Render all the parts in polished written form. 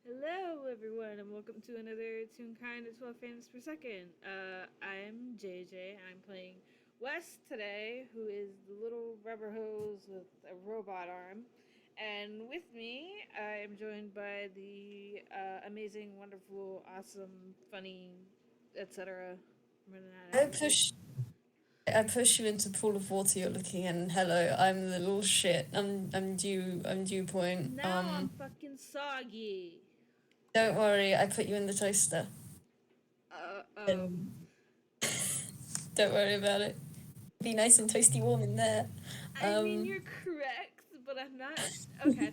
Hello, everyone, and welcome to another Toonkind at 12 frames per second. I'm JayJay, and I'm playing Wes today, who is the little rubber hose with a robot arm. And with me, I am joined by the amazing, wonderful, awesome, funny, etc. I'm running out of I adjectives. push I push you into the pool of water you're looking in. Hello, I'm the little shit. I'm dew point. Now I'm fucking soggy. Don't worry, I put you in the toaster. Uh, um, And don't worry about it. Be nice and toasty warm in there. I mean, Um you're correct, but I'm not. Okay.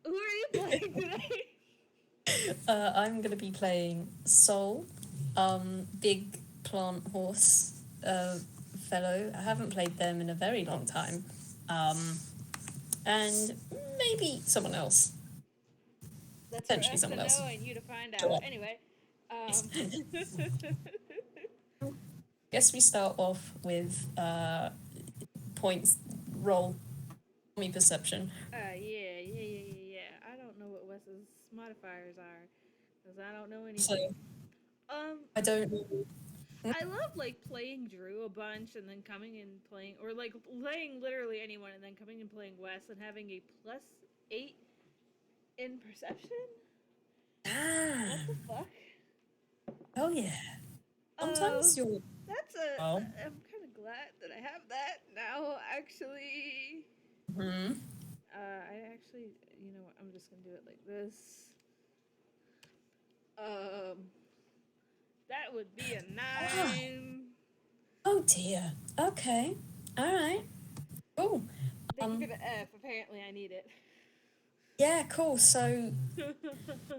Who are you playing today? I'm gonna be playing Sol, big plant horse fellow. I haven't played them in a very long time. And maybe someone else. That's for Potentially us to someone else. know and you to find out. Sure. Anyway, Yes. um, Guess we start off with points roll me perception. yeah. I don't know what Wes's modifiers are because I don't know So anything. Um, I don't know. I love like playing Drew a bunch and then coming and playing, or like playing literally anyone and then coming and playing Wes and having a +8 in perception. Ah, What the fuck? oh yeah. Uh, Sometimes you're that's a. well. I'm kind of glad that I have that now. Actually, Hmm. I actually, you know what? I'm just gonna do it like this. Um, that would be a Ah, 9. oh dear. Okay. All right. Cool. Thank you for Um. the F. Apparently, I need it. Yeah. Cool. So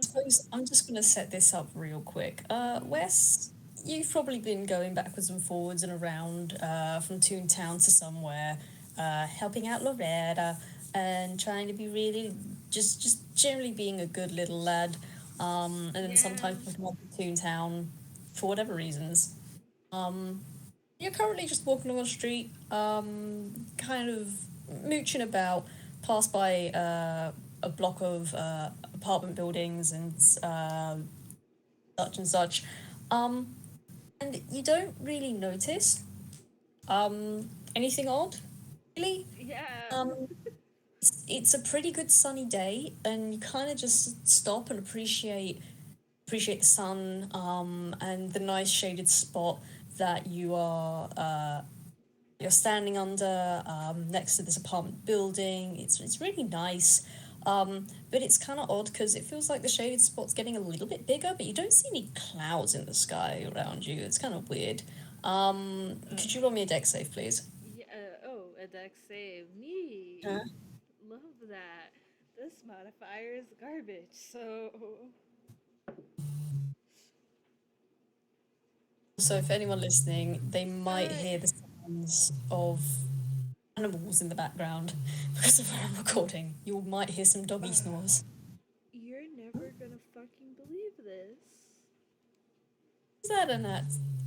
suppose I'm just gonna set this up real quick. Wes, you've probably been going backwards and forwards and around from Toontown to somewhere, helping out Loretta and trying to be really just generally being a good little lad. And then Yeah. sometimes picking up to Toontown for whatever reasons. Um, you're currently just walking along the street, kind of mooching about, pass by a block of apartment buildings and such and such. Um, and you don't really notice anything odd, really. Yeah. Um, it's a pretty good sunny day, and you kind of just stop and appreciate the sun and the nice shaded spot that you're standing under next to this apartment building. It's really nice. But it's kind of odd because it feels like the shaded spot's getting a little bit bigger, but you don't see any clouds in the sky around you. It's kind of weird. Could you roll me a deck save, please? Yeah. Oh, a dex save. Neat. Love that. This modifier is garbage. So. So, if anyone listening, they might Uh, hear the sounds of animals in the background because of where I'm recording. You might hear some doggy snores. you're never gonna fucking believe this. Is that a nat?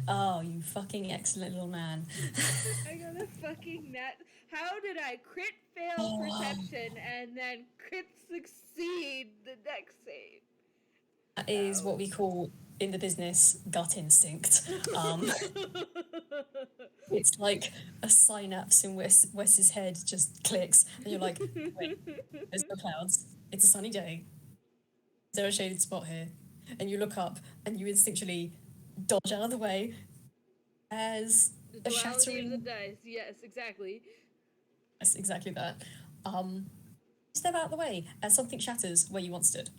Oh, you fucking excellent little man. I got a fucking net. How did I crit fail Oh, perception and then crit succeed the dex save? that is what How? we call in the business gut instinct. Um, it's like a synapse in Wes's head just clicks, and you're like, wait, there's no clouds. It's a sunny day. Is there a shaded spot here? And you look up, and you instinctually dodge out of the way as The a duality of the shattering. dice. Yes, exactly. Yes, exactly that. Um, Step out of the way as something shatters where you once stood.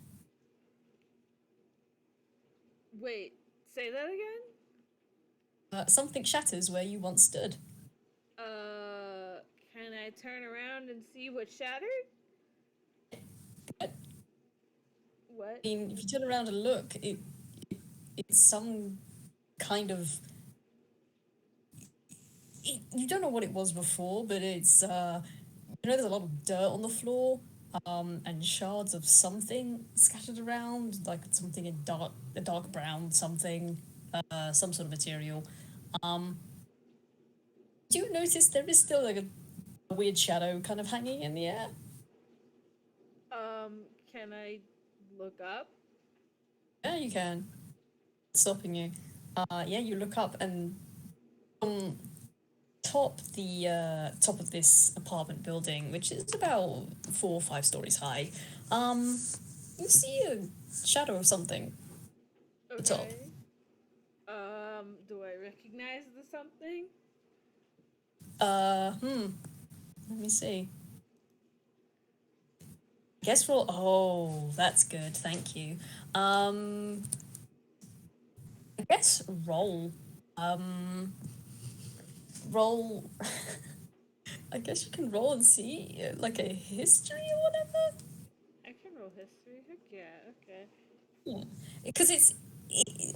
Wait, say that again? Something shatters where you once stood. Can I turn around and see what shattered? I What? mean, if you turn around and look, it's some kind of you don't know what it was before, but it's there's a lot of dirt on the floor, and shards of something scattered around, like something in a dark brown, something, some sort of material. Um, do you notice there is still like a weird shadow kind of hanging in the air? Can I look up? Yeah, you can. Stopping you. Yeah, you look up and on top of this apartment building, which is about 4 or 5 stories high, you see a shadow of something at the top. Okay. Do I recognize the something? Uh, hmm. Let me see. Guess roll. Oh, that's good. Thank you. Um, I guess roll. Um, roll. I guess you can roll and see like a history or whatever. I can roll history. Heck yeah. Okay. Yeah, because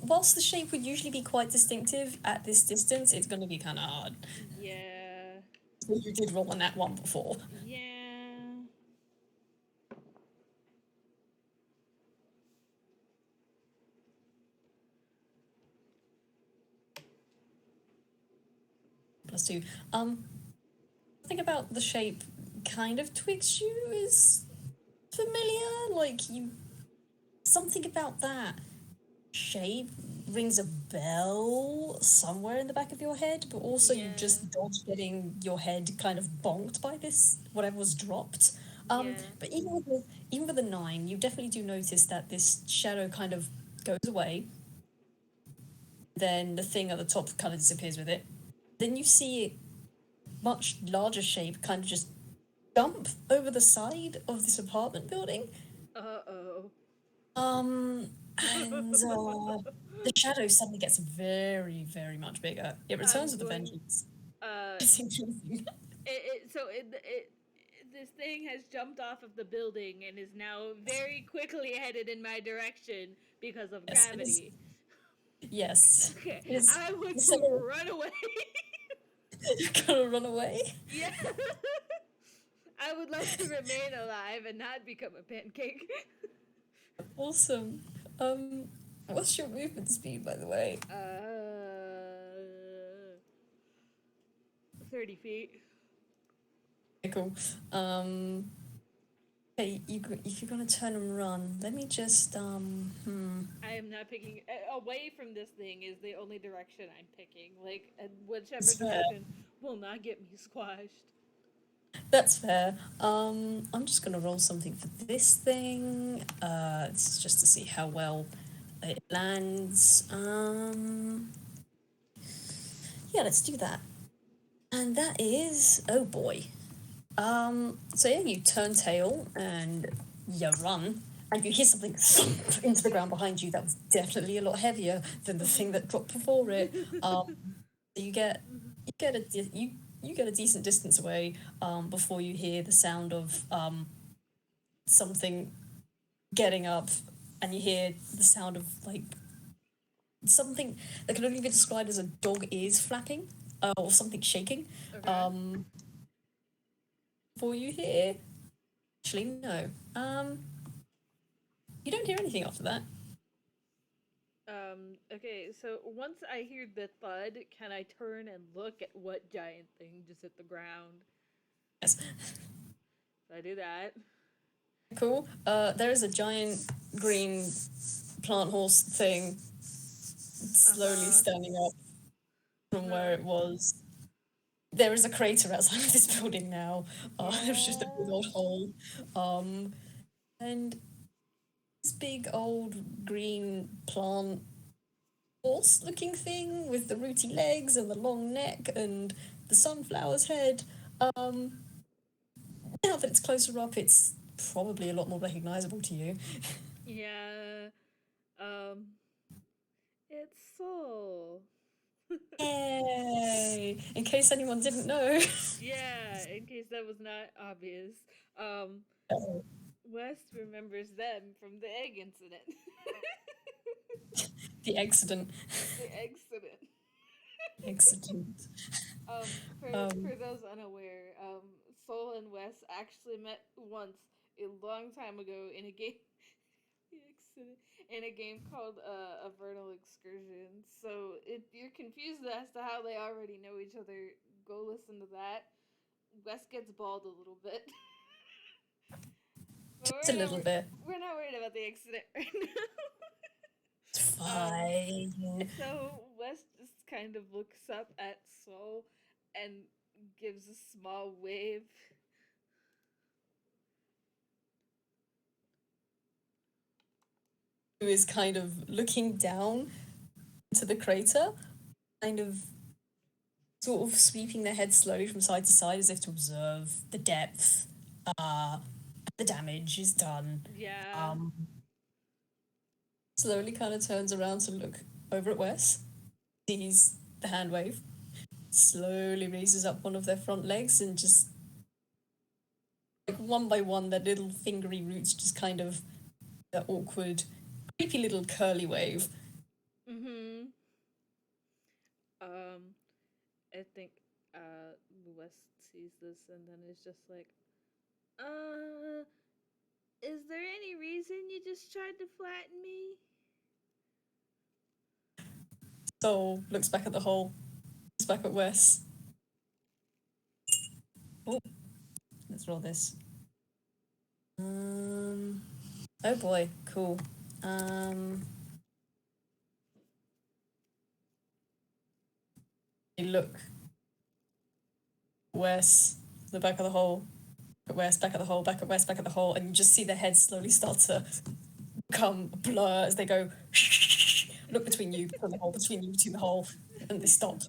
whilst the shape would usually be quite distinctive at this distance, it's going to be kind of hard. Yeah. So you did roll on that one before. Yeah. +2. Think about the shape kind of twigs you is familiar. Like you, something about that shape rings a bell somewhere in the back of your head, but also you Yeah. just dodged getting your head kind of bonked by this whatever was dropped. Yeah. But even with a 9, you definitely do notice that this shadow kind of goes away. Then the thing at the top kind of disappears with it. Then you see a much larger shape kind of just jump over the side of this apartment building. Uh-oh. And the shadow suddenly gets very, very much bigger. It returns I'm with a going. vengeance. Uh. It's increasing. This thing has jumped off of the building and is now very quickly headed in my direction because of Yes, it is. gravity. Yes, Okay, it is. I want It's to run away. gonna run away. Yeah. I would like to remain alive and not become a pancake. Awesome. What's your movement speed, by the way? 30 feet. Okay, cool. Okay, if you're gonna turn and run, let me just I am not picking away from this thing is the only direction I'm picking. Like whichever That's fair. direction will not get me squashed. That's fair. I'm just gonna roll something for this thing. This is just to see how well it lands. Yeah, let's do that. And that is, oh boy. So yeah, you turn tail and you run, and you hear something thump into the ground behind you that was definitely a lot heavier than the thing that dropped before it. So you get a decent distance away before you hear the sound of something getting up, and you hear the sound of like something that can only be described as a dog ears flapping or something shaking. Okay. Before you hear, actually no, you don't hear anything after that. Okay, so once I hear the thud, can I turn and look at what giant thing just hit the ground? Yes, So I do that. cool. There is a giant green plant horse thing slowly Uh-huh. standing up from where Uh-huh. it was. There is a crater outside of this building now. There's just a big Yeah. old hole. Um, and this big old green plant horse looking thing with the rooty legs and the long neck and the sunflower's head. Um, now that it's closer up, it's probably a lot more recognizable to you. Yeah. Um it's Soul. Yay! In case anyone didn't know. Yeah, in case that was not obvious. Um Wes remembers them from the egg incident. The accident. The accident. Accident. Um, For those unaware, Soul and Wes actually met once a long time ago in a game. The accident in a game called A Vernal Excursion. So if you're confused as to how they already know each other, go listen to that. Wes gets bald a little bit, but just a little bit. we're not worried about the accident right now. It's Um, fine. so Wes just kind of looks up at Sol and gives a small wave. Who is kind of looking down into the crater, kind of sort of sweeping their head slowly from side to side as if to observe the depth. Uh, the damage is done. Yeah. Um, Slowly kind of turns around to look over at Wes, sees the hand wave, slowly raises up one of their front legs and just like one by one their little fingery roots just kind of that awkward, creepy little curly wave. Mm-hmm. Um, I think Wes sees this and then is just like, uh, is there any reason you just tried to flatten me? Soul looks back at the hole, looks back at Wes. Oh, let's roll this. Oh boy, cool. You look Wes, the back of the hole, at Wes, back at the hole, back at Wes, back at the hole, and you just see their heads slowly start to become blur as they go. Look between you, between the hole, and they stop.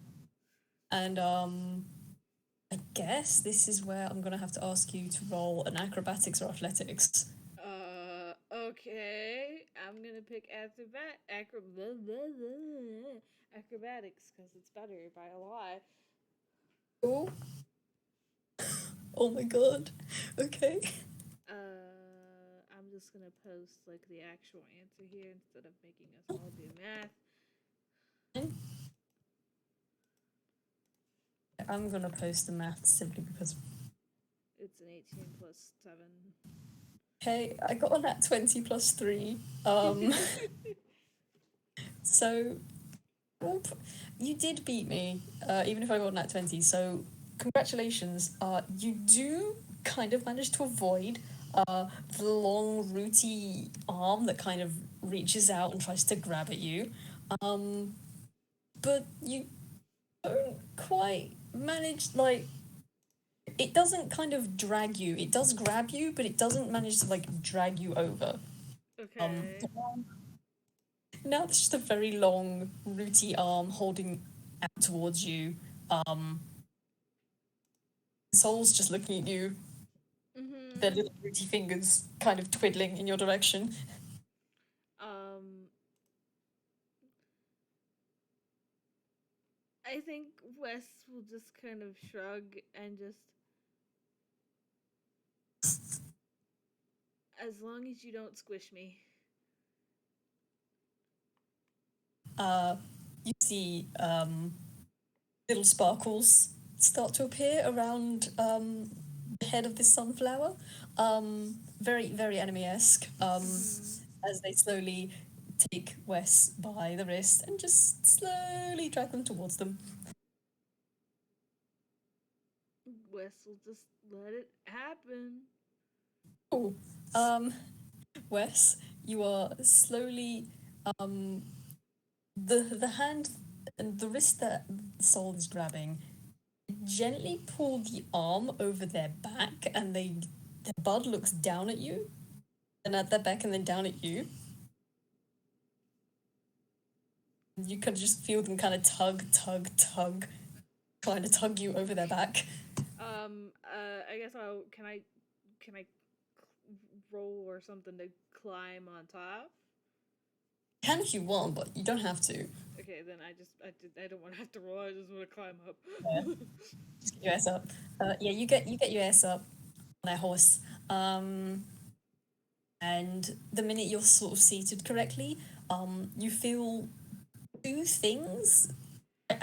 And I guess this is where I'm gonna have to ask you to roll an acrobatics or athletics. Okay. I'm gonna pick acrobatics because it's better by a lot. Oh, oh my god. Okay. I'm just gonna post like the actual answer here instead of making us all do math. I'm gonna post the math simply because. It's an 18 plus 7. Okay, I got on that 20 plus 3. So you did beat me, even if I got on that 20. So congratulations. You do kind of manage to avoid the long, rooty arm that kind of reaches out and tries to grab at you. But you don't quite manage, like, it doesn't kind of drag you. It does grab you, but it doesn't manage to, like, drag you over. Okay. Now it's just a very long, rooty arm holding out towards you. Soul's just looking at you, their Mm-hmm. little rooty fingers kind of twiddling in your direction. Um, I think Wes will just kind of shrug and just, as long as you don't squish me. You see little sparkles start to appear around the head of this sunflower. Very, very anime-esque. Mm-hmm. As they slowly take Wes by the wrist and just slowly drag them towards them. Wes will just let it happen. Cool. Wes, you are slowly the hand and the wrist that Soul is grabbing gently pull the arm over their back, and the bud looks down at you, and at their back, and then down at you. You can just feel them kind of tug, trying to tug you over their back. I guess can I roll or something to climb on top? You can if you want, but you don't have to. Okay, then I don't want to have to roll. I just want to climb up. Yeah. Just get your ass up. Yeah, you get your ass up on that horse. And the minute you're sort of seated correctly, you feel two things.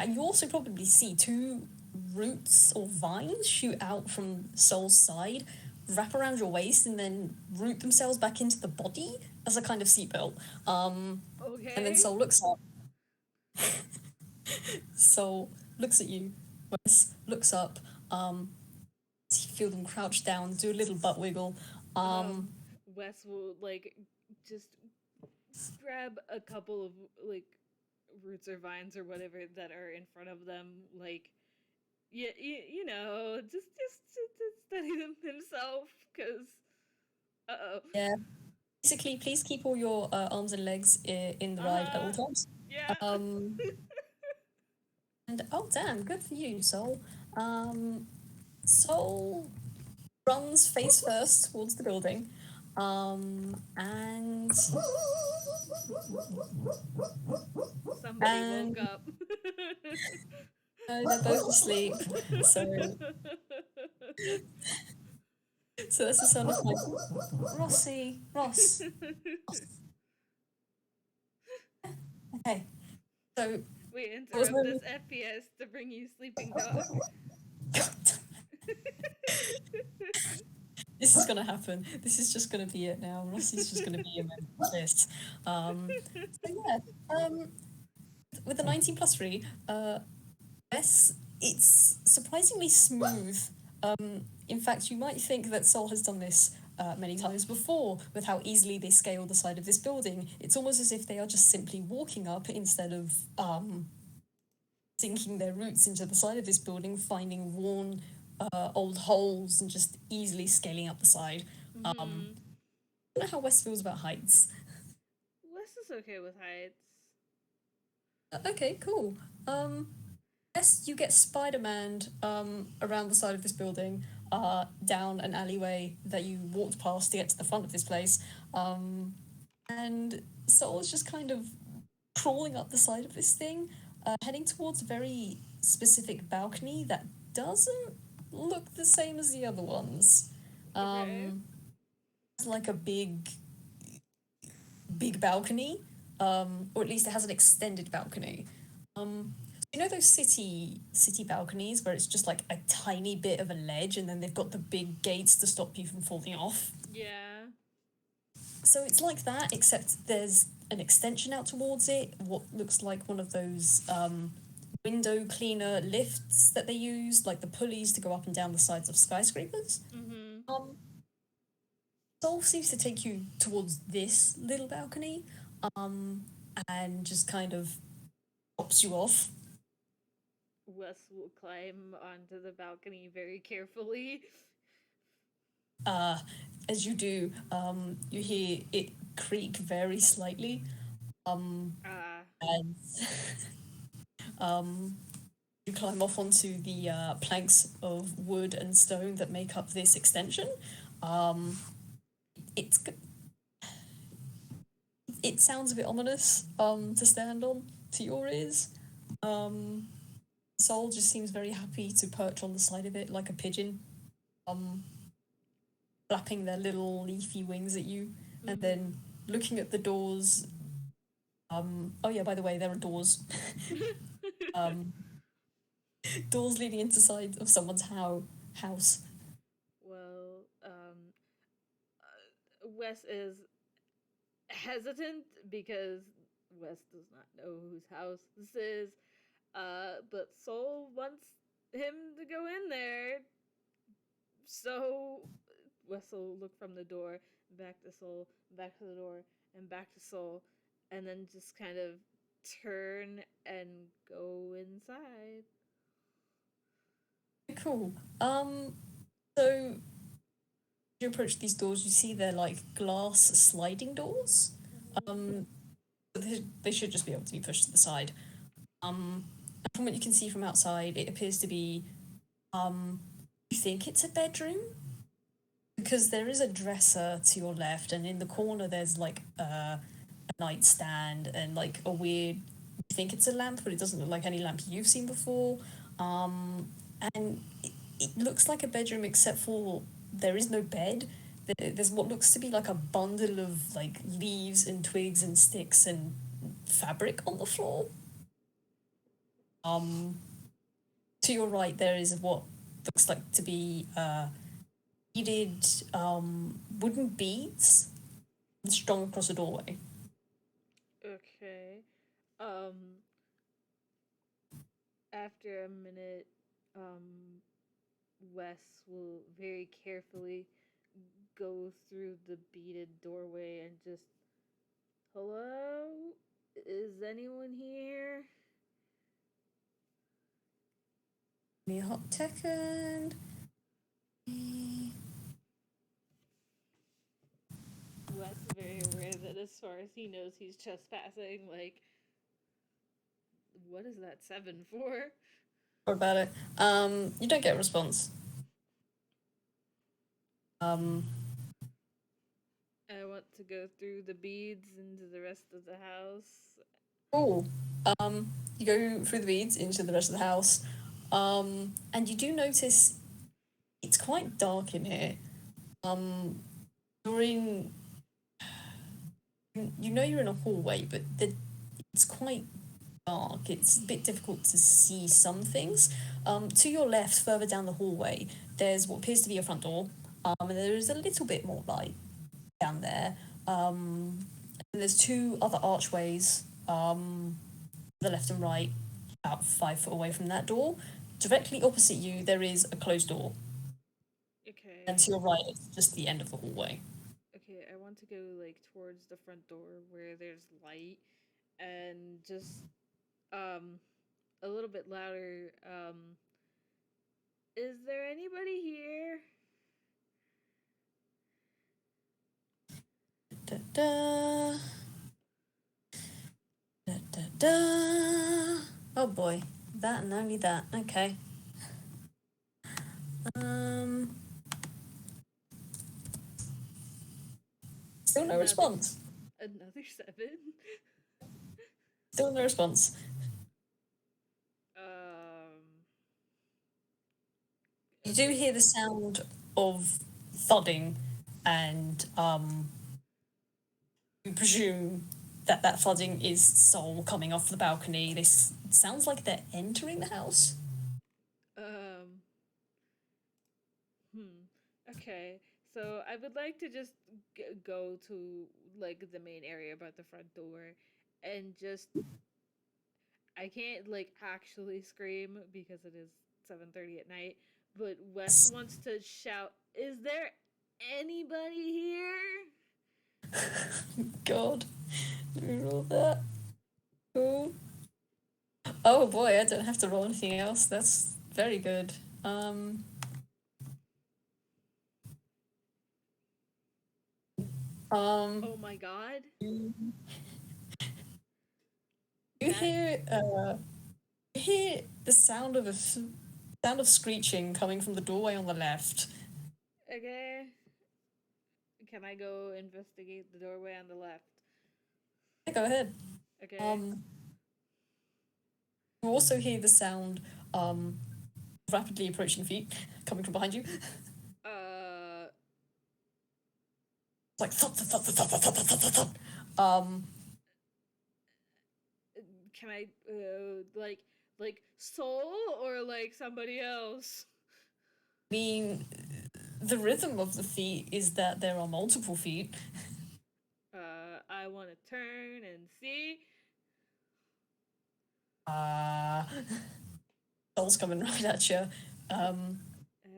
You also probably see two roots or vines shoot out from Soul's side, wrap around your waist, and then root themselves back into the body as a kind of seatbelt. Okay. And then Soul looks up. Soul looks at you. Wes looks up. You feel them crouch down, do a little butt wiggle. Wes will like just grab a couple of like roots or vines or whatever that are in front of them, like you know, just to steady them himself, because uh oh. Yeah. Basically, please keep all your arms and legs in the ride at all Uh-huh. times. Yeah. Um, and oh, damn, good for you, Soul. Soul runs face first towards the building. And Somebody woke and up. they're both asleep. So so that's the sound of like Rossi, Ross. Okay. So We there was interrupt no this FPS to bring you Sleeping Dog. this is gonna happen. This is just gonna be it now. Rossi's just gonna be a member of this. So yeah. With the 19+3, yes, it's surprisingly smooth. In fact, you might think that Sol has done this many times before with how easily they scale the side of this building. It's almost as if they are just simply walking up instead of sinking their roots into the side of this building, finding worn old holes and just easily scaling up the side. I Mm-hmm. don't know how Wes feels about heights. Wes is okay with heights. Okay, cool. Yes, you get Spider-Man around the side of this building, down an alleyway that you walked past to get to the front of this place. And Soul is just kind of crawling up the side of this thing, heading towards a very specific balcony that doesn't look the same as the other ones. Okay. It's like a big balcony, or at least it has an extended balcony. You know those city balconies where it's just like a tiny bit of a ledge and then they've got the big gates to stop you from falling off? Yeah. So it's like that, except there's an extension out towards it, what looks like one of those window cleaner lifts that they use, like the pulleys to go up and down the sides of skyscrapers. Mm-hmm. Um, Soul seems to take you towards this little balcony, um, and just kind of pops you off. Wes will climb onto the balcony very carefully. Uh, as you do, you hear it creak very slightly. Ah. As you climb off onto the planks of wood and stone that make up this extension. Um, it's it sounds a bit ominous to stand on to your ears. Soul just seems very happy to perch on the side of it like a pigeon, um, flapping their little leafy wings at you, and then looking at the doors. Oh yeah, by the way, there are doors. um, doors leading into side of someone's house. Well, Wes is hesitant because Wes does not know whose house this is. But Soul wants him to go in there. So Wes will look from the door, back to Soul, back to the door, and back to Soul, and then just kind of turn and go inside. Cool. So you approach these doors, you see they're like glass sliding doors. Um, they should just be able to be pushed to the side. From what you can see from outside, it appears to be, you think it's a bedroom? Because there is a dresser to your left, and in the corner there's like a nightstand and like a weird, you think it's a lamp, but it doesn't look like any lamp you've seen before. And it looks like a bedroom except for there is no bed. There's what looks to be like a bundle of like leaves and twigs and sticks and fabric on the floor. To your right, there is what looks like to be beaded wooden beads strung across a doorway. Okay. Um, After a minute, Wes will very carefully go through the beaded doorway and just Hello? Is anyone here? Give me a hot second. Wes is very aware that as far as he knows, he's trespassing. Like, what is that 7 for? What about it? You don't get a response. I want to go through the beads into the rest of the house. Cool. You go through the beads into the rest of the house, and you do notice it's quite dark in here. You're in. You know you're in a hallway, but it's quite dark. It's a bit difficult to see some things. To your left, further down the hallway, there's what appears to be a front door, and there is a little bit more light down there. And there's two other archways, the left and right, about 5 foot away from that door. Directly opposite you, there is a closed door, Okay. and to your right, it's just the end of the hallway. Okay, I want to go like towards the front door where there's light and just a little bit louder. Is there anybody here? Da, da. Da, da, da. Oh boy, that and only that. Okay. Still no response. Another 7? Still no response. You do hear the sound of thudding, and you presume that thudding is Sol coming off the balcony. This sounds like they're entering the house. Okay, so I would like to just go to like the main area about the front door and just I can't like actually scream because it is 7:30 at night, but Wes wants to shout, "Is there anybody here?" God, roll that. Cool. Oh boy, I don't have to roll anything else. That's very good. Oh my god. You hear the sound of screeching coming from the doorway on the left. Okay. Can I go investigate the doorway on the left? Yeah, go ahead. Okay. You also hear the sound rapidly approaching feet coming from behind you. It's like thud, thud, thud, thud, thud, thud, thud, thud, thud. Can I like Sol or like somebody else? I mean, the rhythm of the feet is that there are multiple feet. I want to turn and see. Sol's coming right at you.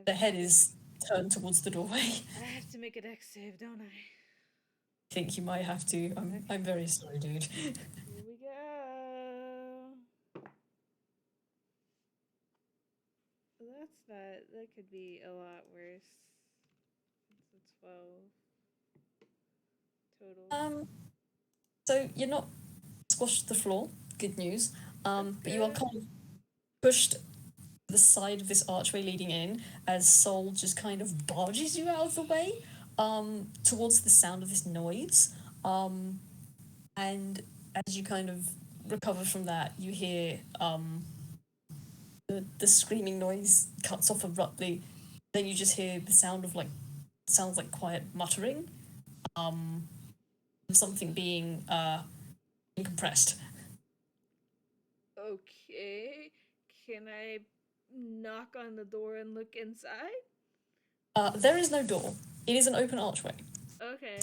The head is turned towards the doorway. I have to make a dex save, don't I? I think you might have to. I'm very sorry, dude. Here we go. That could be a lot worse. It's a 12 total. So you're not squashed to the floor. Good news. But good. you are kind of pushed to the side of this archway leading in as Sol just kind of barges you out of the way towards the sound of this noise. And as you kind of recover from that, you hear the screaming noise cuts off abruptly. Then you just hear the sound of sounds like quiet muttering. Something being compressed. Okay. Can I knock on the door and look inside? There is no door. It is an open archway. Okay.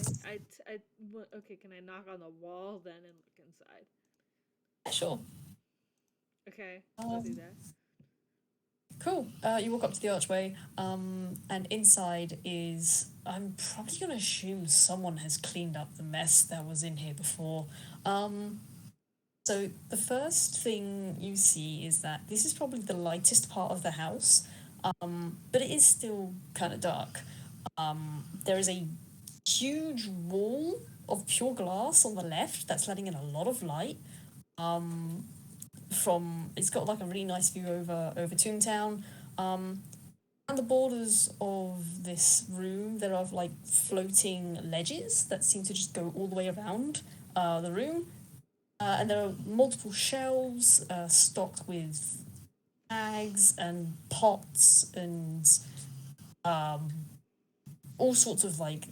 Okay, can I knock on the wall then and look inside? Sure. Okay, I'll do that. Cool. You walk up to the archway, and inside is, I'm probably going to assume someone has cleaned up the mess that was in here before. So the first thing you see is that this is probably the lightest part of the house, but it is still kind of dark. There is a huge wall of pure glass on the left that's letting in a lot of light. From It's got like a really nice view over Toontown. On the borders of this room, there are like floating ledges that seem to just go all the way around the room. And there are multiple shelves stocked with bags and pots and all sorts of like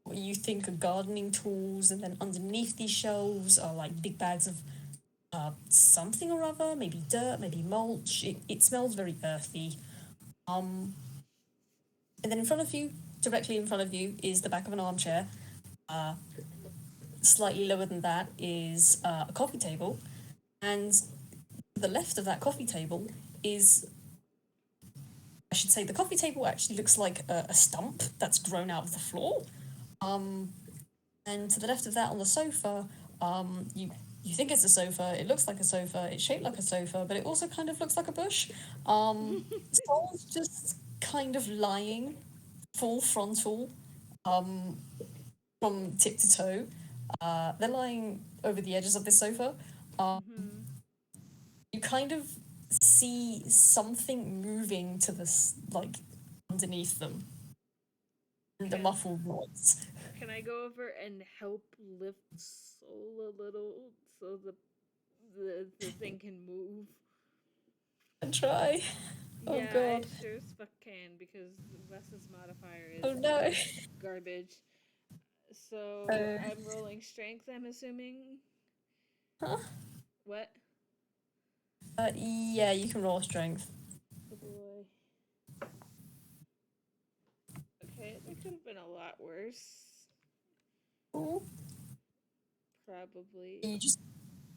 what you think are gardening tools. And then underneath these shelves are like big bags of something or other, maybe dirt, maybe mulch. It smells very earthy. And then in front of you, directly in front of you, is the back of an armchair. Slightly lower than that is a coffee table, and to the left of that coffee table is, I should say, the coffee table actually looks like a stump that's grown out of the floor. And to the left of that on the sofa, you think it's a sofa, it looks like a sofa, it's shaped like a sofa, but it also kind of looks like a bush. Someone's just kind of lying full frontal, from tip to toe. They're lying over the edges of this sofa. You kind of see something moving to this, like, underneath them. And a muffled noise. Can I go over and help lift Sol a little so the thing can move? And try. Oh Yeah, god. I sure as fuck can because Wes's modifier is Oh no. garbage. So I'm rolling strength, I'm assuming. Huh? What? Yeah, you can roll strength. Oh boy. Okay, that could have been a lot worse. Ooh. Probably. You just,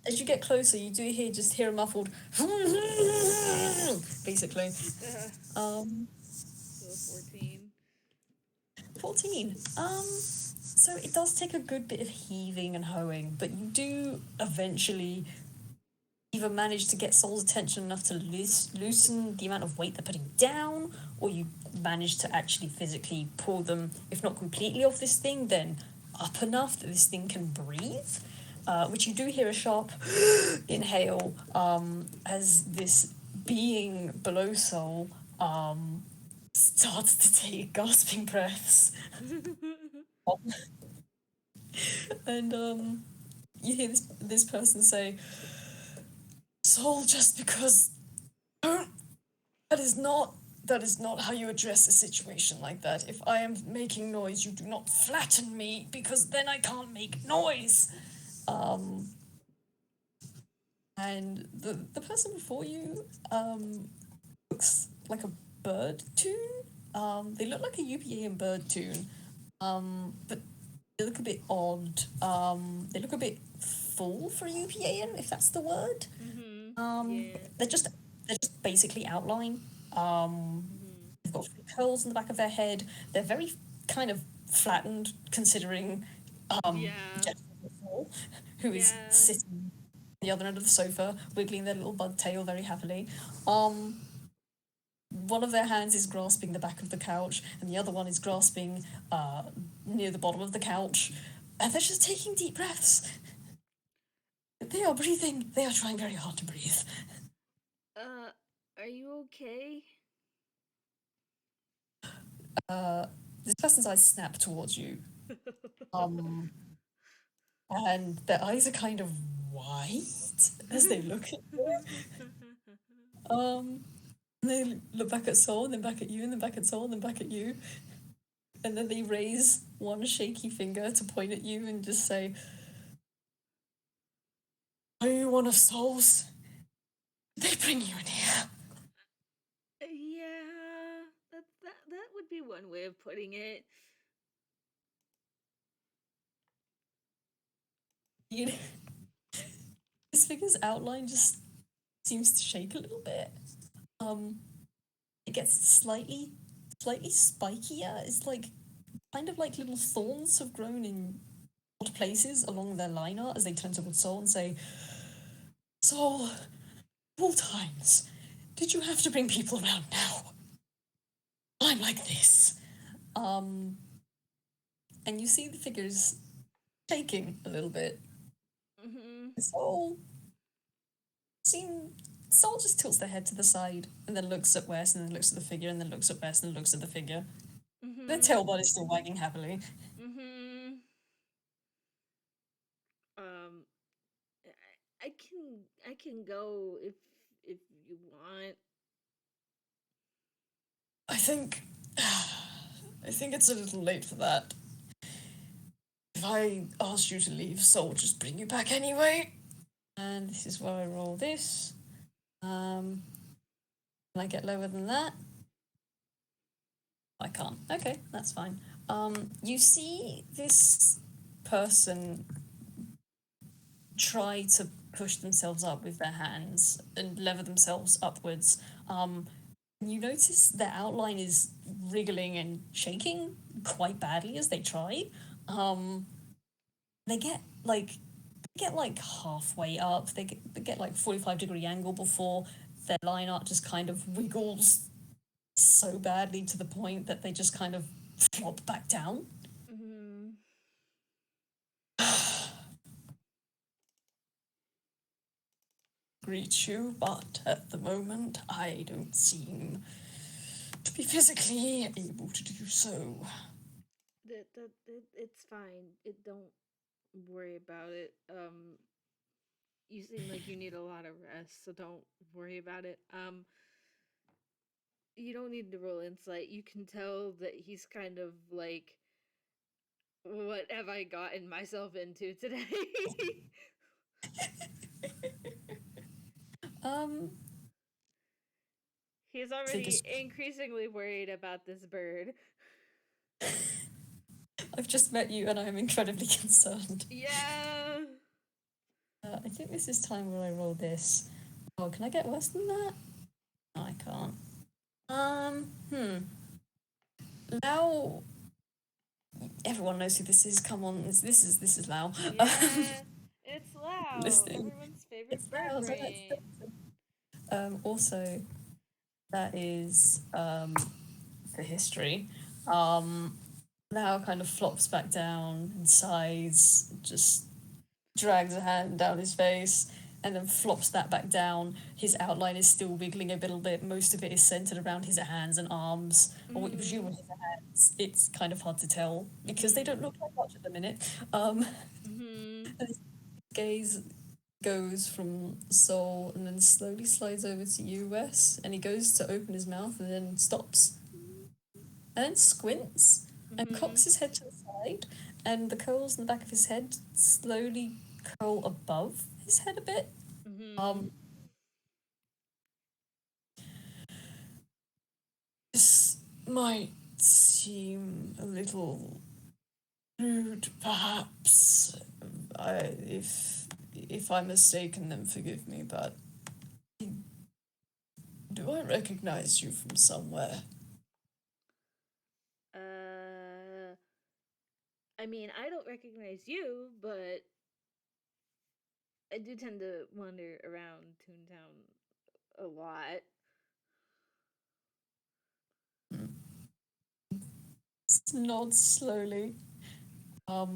as you get closer, you do hear a muffled basically. So 14. 14. So it does take a good bit of heaving and hoeing, but you do eventually either manage to get Sol's attention enough to loosen the amount of weight they're putting down, or you manage to actually physically pull them, if not completely off this thing, then up enough that this thing can breathe. Which you do hear a sharp inhale as this being below Sol starts to take gasping breaths. And you hear this person say, Sol, just because that is not how you address a situation like that. If I am making noise, you do not flatten me, because then I can't make noise. And the person before you looks like a bird tune. They look like a UPA bird tune, but they look a bit odd. They look a bit full for UPAN, if that's the word. Yeah. They're just basically outline. They've got curls in the back of their head. They're very kind of flattened, considering Jeff, who is sitting at the other end of the sofa, wiggling their little bug tail very happily. One of their hands is grasping the back of the couch, and the other one is grasping near the bottom of the couch. And they're just taking deep breaths. They are breathing. They are trying very hard to breathe. Are you okay? This person's eyes snap towards you. And their eyes are kind of wide as they look at you. And they look back at Sol, and then back at you, and then back at Sol, and then back at you. And then they raise one shaky finger to point at you and just say, "Are you one of Sol's? Did they bring you in here?" Yeah, that would be one way of putting it. You know, this figure's outline just seems to shake a little bit. it gets slightly spikier. It's like kind of like little thorns have grown in odd places along their line art as they turn towards Sol and say, Sol, all times, did you have to bring people around now? I'm like this. And you see the figures shaking a little bit. Sol Sol just tilts their head to the side and then looks at Wes and then looks at the figure and then looks at Wes and then looks at the figure. Their tailbone is still wagging happily. I can go if you want. I think it's a little late for that. If I asked you to leave, Sol would just bring you back anyway. And this is where I roll this. Can I get lower than that? I can't. Okay, that's fine. You see this person try to push themselves up with their hands and lever themselves upwards. You notice their outline is wriggling and shaking quite badly as they try. They get like halfway up. They get like 45-degree angle before their line art just kind of wiggles so badly to the point that they just kind of flop back down. Greet you, but at the moment I don't seem to be physically able to do so. It's fine. Don't worry about it. You seem like you need a lot of rest, so don't worry about it. You don't need to roll insight. You can tell that he's kind of like, what have I gotten myself into today? He's already increasingly worried about this bird. I've just met you and I'm incredibly concerned. Yeah. I think this is time where I roll this. Oh, can I get worse than that? No, I can't. Lao. Everyone knows who this is. Come on, this is Lao. Yeah, it's Lao. Everyone's favorite bird brain. Also, that is the history. Lao kind of flops back down and sighs, just drags a hand down his face, and then flops that back down. His outline is still wiggling a little bit. Most of it is centered around his hands and arms, or what you presume are his hands. It's kind of hard to tell because they don't look like much at the minute. And his gaze goes from Sol and then slowly slides over to you, Wes, and he goes to open his mouth and then stops. And then squints and cocks his head to the side, and the curls in the back of his head slowly curl above his head a bit. This might seem a little rude, perhaps. If I'm mistaken, then forgive me, but do I recognize you from somewhere? I mean, I don't recognize you, but I do tend to wander around Toontown a lot. Nods slowly. I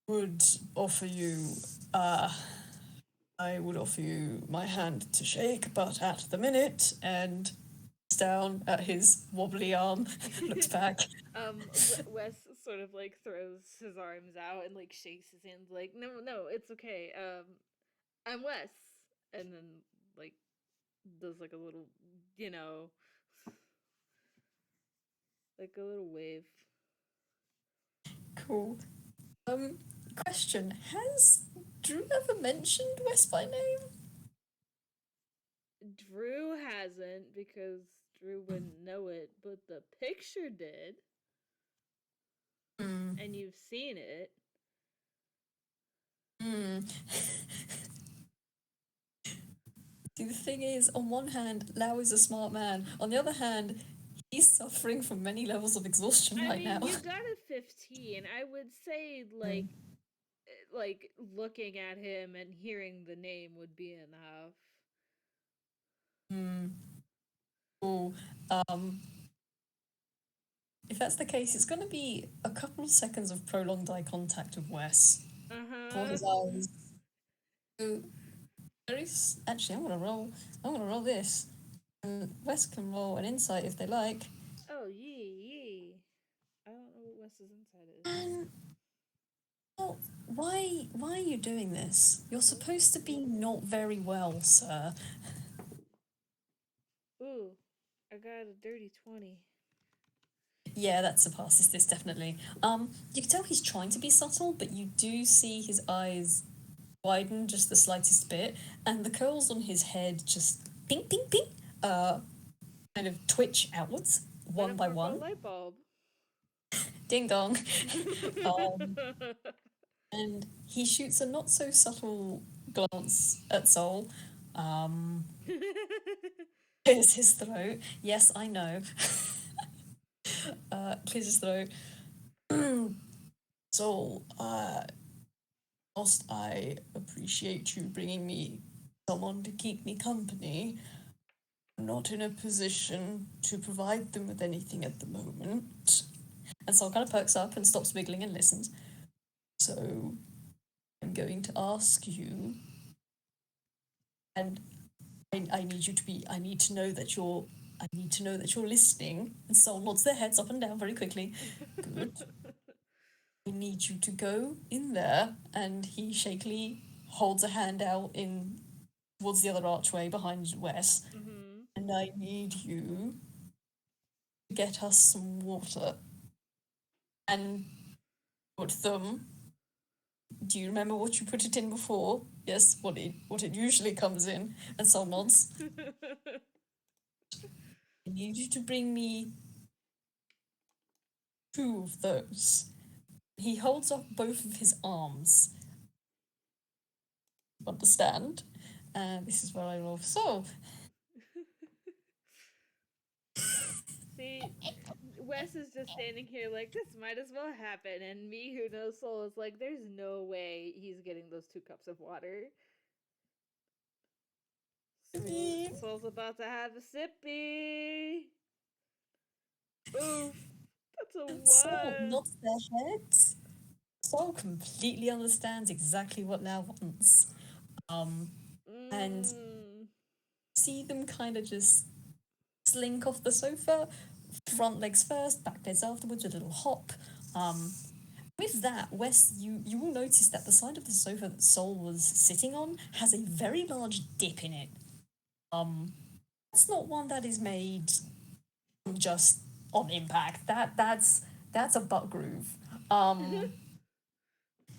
would offer you my hand to shake, but at the minute, and down at his wobbly arm, looks back. Wes sort of like throws his arms out and like shakes his hands like, no, it's okay. I'm Wes. And then like does like a little, like a little wave. Cool. Question. Has Drew ever mentioned Wes by name? Drew hasn't, because Drew wouldn't know it, but the picture did. And you've seen it. See, the thing is, on one hand, Lao is a smart man. On the other hand, he's suffering from many levels of exhaustion I right mean, now. you got a 15. I would say, like looking at him and hearing the name would be enough. Hmm. Cool. If that's the case, it's going to be a couple of seconds of prolonged eye contact with Wes before Uh-huh. his eyes. So, actually, I'm gonna roll this. And Wes can roll an insight if they like. Oh, yee. I don't know what Wes's inside is. And oh, why are you doing this? You're supposed to be not very well, sir. Ooh, I got a dirty 20. Yeah, that surpasses this definitely. You can tell he's trying to be subtle, but you do see his eyes widen just the slightest bit, and the curls on his head just ping, ping, ping, kind of twitch outwards one by Metaphorical one. light bulb. Ding dong. um, and he shoots a not so subtle glance at Sol. Clears his throat. Yes, I know. Clears his throat. Sol, whilst I appreciate you bringing me someone to keep me company, I'm not in a position to provide them with anything at the moment. And Sol kind of perks up and stops wiggling and listens. So I'm going to ask you, and I need you to be. I need to know that you're. I need to know that you're listening. And Sol nods their heads up and down very quickly. Good. I need you to go in there, and he shakily holds a hand out in towards the other archway behind Wes. Mm-hmm. And I need you to get us some water and put them. Do you remember what you put it in before? Yes, what it usually comes in. And Sol nods. I need you to bring me 2 of those. He holds up both of his arms. Understand? And this is where I roll for Sol. See, Wes is just standing here like, this might as well happen. And me, who knows Soul, is like, there's no way he's getting those 2 cups of water. Soul's about to have a sippy. Oof. That's a Sol 1. nods their heads. Sol completely understands exactly what Lao wants. And see them kind of just slink off the sofa, front legs first, back legs afterwards, with a little hop. With that, Wes, you will notice that the side of the sofa that Sol was sitting on has a very large dip in it. That's not one that is made just on impact. That's a butt groove.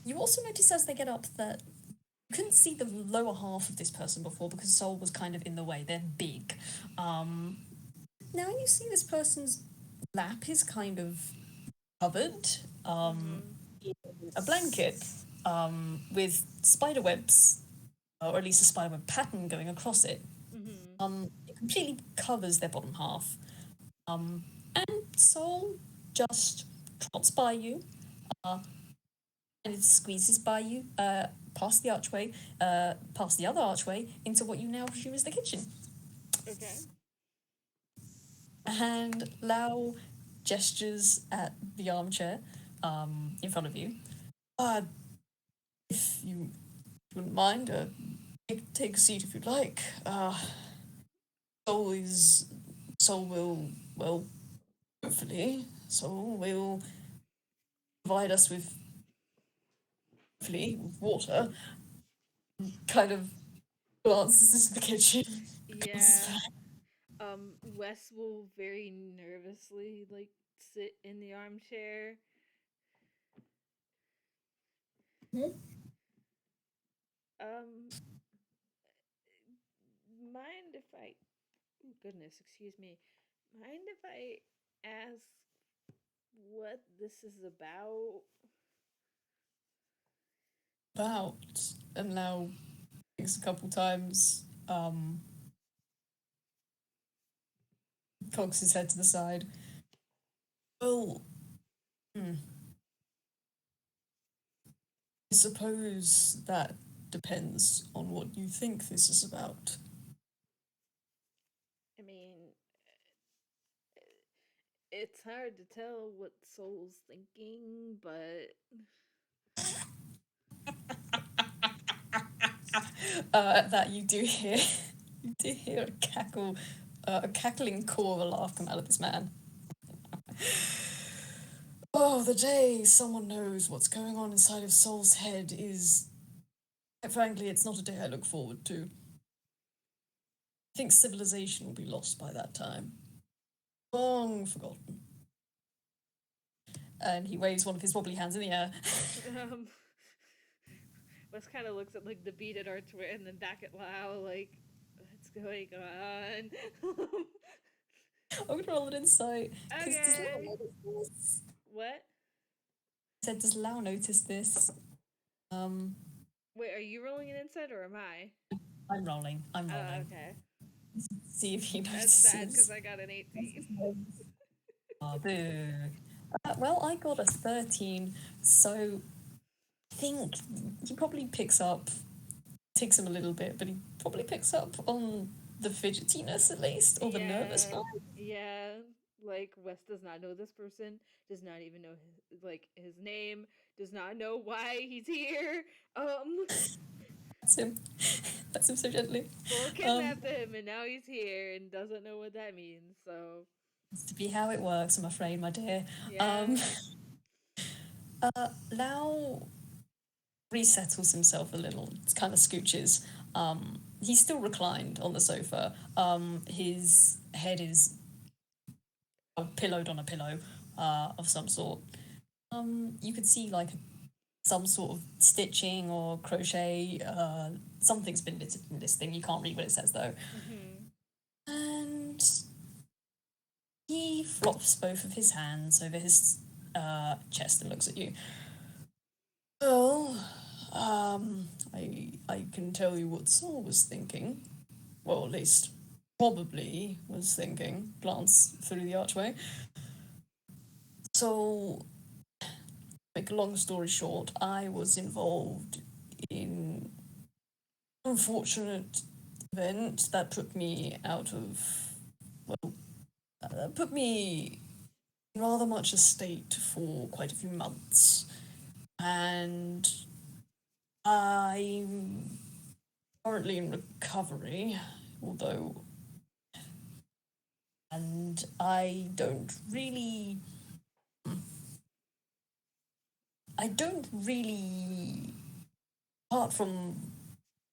You also notice as they get up that you couldn't see the lower half of this person before because Sol was kind of in the way. They're big. Now you see this person's lap is kind of covered in a blanket with spider webs, or at least a spiderweb pattern going across it. It completely covers their bottom half. And Sol just trots by you, and it squeezes by you, past the archway, past the other archway, into what you now presume is the kitchen. Okay. And Lao gestures at the armchair in front of you. If you wouldn't mind, take a seat if you'd like. Sol is. Sol will. Well, hopefully, Sol will provide us with. Hopefully, water. Kind of glances into the kitchen. Yeah. Wes will very nervously, like, sit in the armchair. Um, mind if I. Oh, goodness, excuse me. Mind if I ask what this is about? About and now thinks a couple times. cocks his head to the side. Well, I suppose that depends on what you think this is about. I mean, it's hard to tell what Soul's thinking, but That you do hear, you do hear a cackle, a cackling caw of a laugh come out of this man. Oh, the day someone knows what's going on inside of Soul's head is, quite frankly, it's not a day I look forward to. I think civilization will be lost by that time. Long forgotten. And he waves one of his wobbly hands in the air. um, Wes kind of looks at like the beaded archway and then back at Lao, like, what's going on? I'm gonna roll an insight. Okay. What? Said, does Lau notice this? Wait, are you rolling an insight or am I? I'm rolling. I'm rolling. Oh, okay. See if he That's notices. sad because I got an 18. Oh, boo. Well, I got a 13, so I think he probably picks up, takes him a little bit, but he probably picks up on the fidgetiness at least, or the nervous vibe. Yeah, like Wes does not know this person, does not even know his name, does not know why he's here. That's him. That's him so gently. Soul kidnapped him and now he's here and doesn't know what that means, so. It's to be how it works, I'm afraid, my dear. Yeah. Lau resettles himself a little, kind of scooches. He's still reclined on the sofa. His head is pillowed on a pillow of some sort. You could see like some sort of stitching or crochet. Something's been knitted in this thing. You can't read what it says though. Mm-hmm. And he flops both of his hands over his chest and looks at you. Well, I can tell you what Saul was thinking. Well, at least probably was thinking. Glance through the archway. So, make a long story short, I was involved in an unfortunate event that put me out of, well, put me in rather much a state for quite a few months. And I'm currently in recovery, although, and I don't really, apart from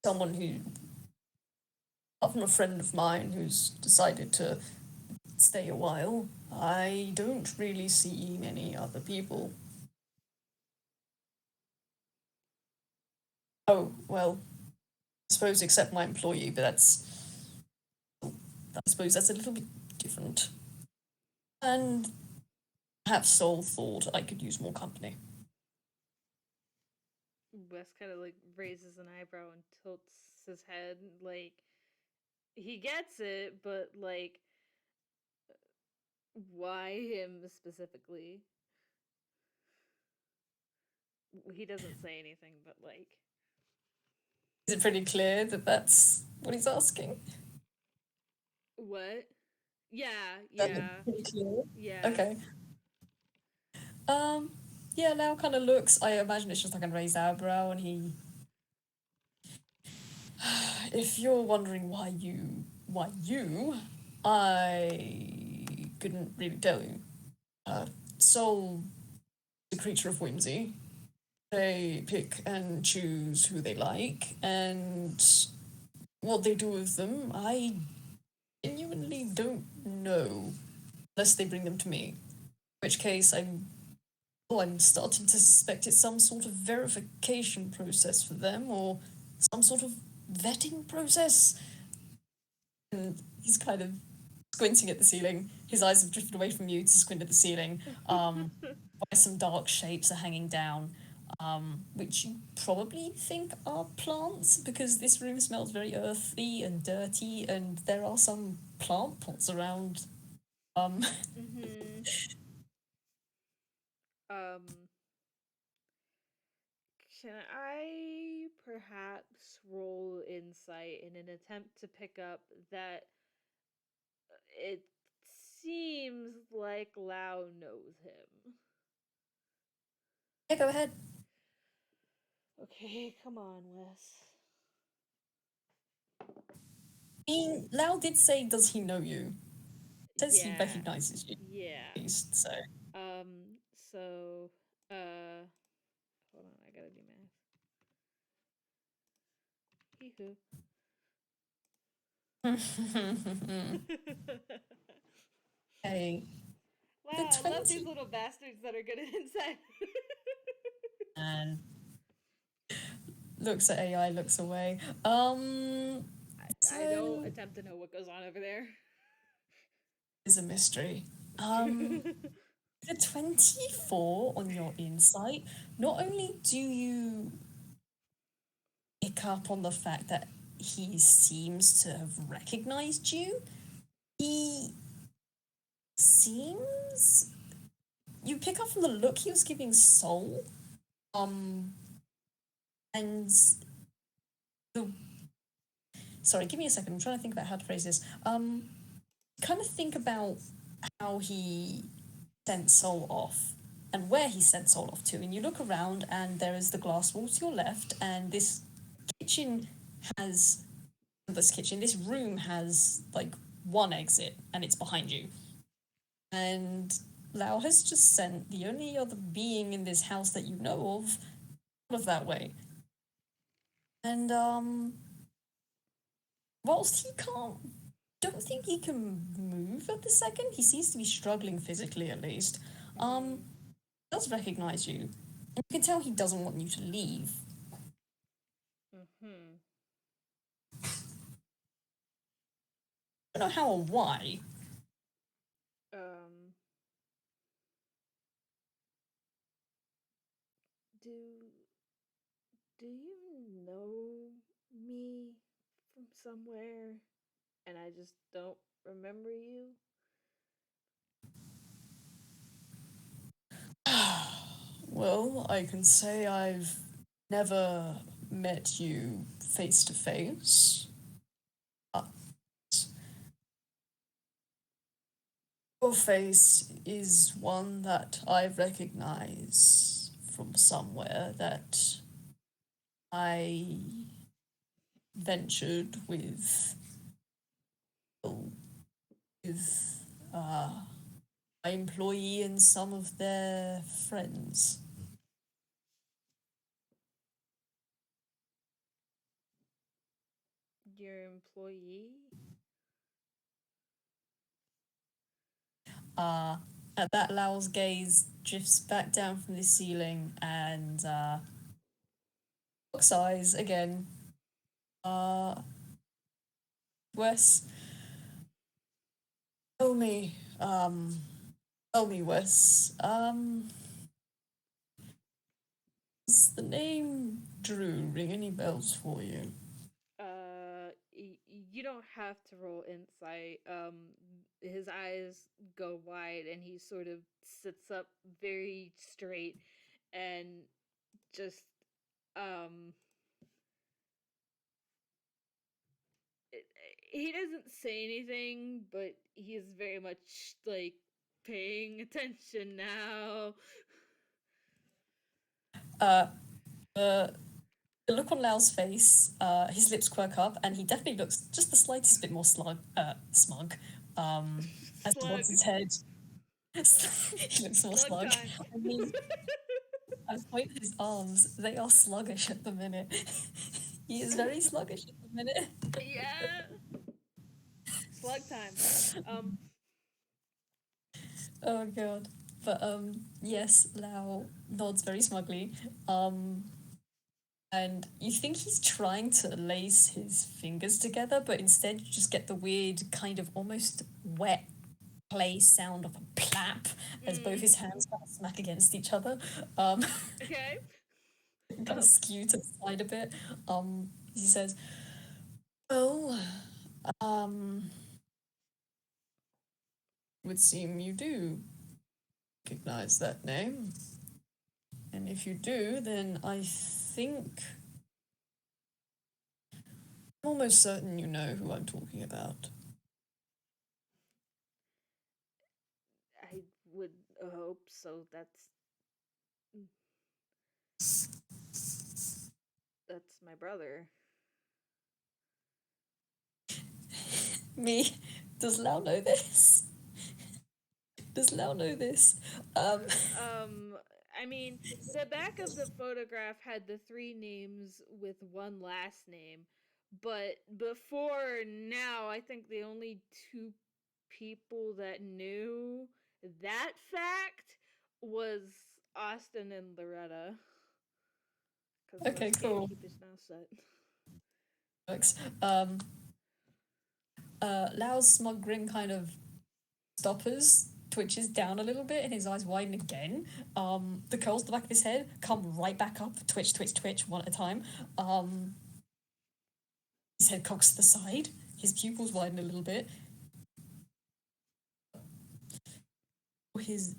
someone apart from a friend of mine who's decided to stay a while, I don't really see many other people. Oh, well, I suppose except my employee, but I suppose that's a little bit different. And perhaps Soul thought I could use more company. Wes kind of like raises an eyebrow and tilts his head, like he gets it, but like, why him specifically? He doesn't say anything, but like, is it pretty clear that that's what he's asking? What? Yeah, yeah. Pretty clear. Yeah. Okay. Yeah, Lau kind of looks. I imagine it's just like a raised eyebrow, and he. If you're wondering why you, I couldn't really tell you. Soul, the creature of whimsy. They pick and choose who they like, and what they do with them, I genuinely don't know, unless they bring them to me. In which case, I'm starting to suspect it's some sort of verification process for them, or some sort of vetting process. And he's kind of squinting at the ceiling. His eyes have drifted away from you to squint at the ceiling, where some dark shapes are hanging down, which you probably think are plants, because this room smells very earthy and dirty, and there are some plant pots around Mm-hmm. Um, can I perhaps roll insight in an attempt to pick up that it seems like Lao knows him? Yeah, go ahead. Okay, come on, Wes. Lau did say, "Does he know you?" Says he Yeah, recognizes you, yeah. at least. So So, hold on, I gotta do math. Hee okay, the Wow, I love these 20 little bastards that are good at insight. and looks at AI, looks away. I don't So attempt to know what goes on over there. is a mystery. The 24 on your insight, not only do you pick up on the fact that he seems to have recognized you, he seems. You pick up from the look he was giving Sol, and the. Sorry, give me a second. I'm trying to think about how to phrase this. Kind of think about how he sent Sol off and where he sent Sol off to. And you look around, and there is the glass wall to your left, and this kitchen has. This room has like one exit, and it's behind you. And Lao has just sent the only other being in this house that you know of out of that way. And whilst he don't think he can move at the second, he seems to be struggling physically at least. Mm-hmm. Does recognize you. And you can tell he doesn't want you to leave. Mm-hmm. I don't know how or why. Um, do do you know me from somewhere and I just don't remember you? Well, I can say I've never met you face to face. Your face is one that I recognize from somewhere that I ventured with my employee and some of their friends. Your employee? At that, Lao's gaze drifts back down from the ceiling and looks eyes again. Uh, Wes, tell me, Wes, does the name Drew ring any bells for you? You don't have to roll insight. His eyes go wide and he sort of sits up very straight and just um it, he doesn't say anything, but he is very much like paying attention now. Uh, the look on Lao's face, his lips quirk up, and he definitely looks just the slightest bit more smug. As he nods Slug. his head, he looks more Slug slug. time. I mean, I point his arms; they are sluggish at the minute. He is very sluggish at the minute. Yeah. Slug time. Um Oh god. But yes, Lao nods very smugly. And you think he's trying to lace his fingers together, but instead you just get the weird kind of almost wet play sound of a plap as both mm, his hands kind of smack against each other. Um, okay. kind of skew to the side a bit. He says, "Well, um, would seem you do recognize that name. And if you do, then I think I'm almost certain you know who I'm talking about. I would hope so. That's my brother. Me? Does Lao know this? Does Lao know this? I mean, the back of the photograph had the 3 names with one last name, but before now, I think the only 2 people that knew that fact was Austin and Loretta. Because Okay, Wes can't cool. keep his mouth shut. Works. Lao's smug grin kind of stoppers, twitches down a little bit, and his eyes widen again. The curls at the back of his head come right back up, twitch, twitch, twitch, one at a time. His head cocks to the side, his pupils widen a little bit. His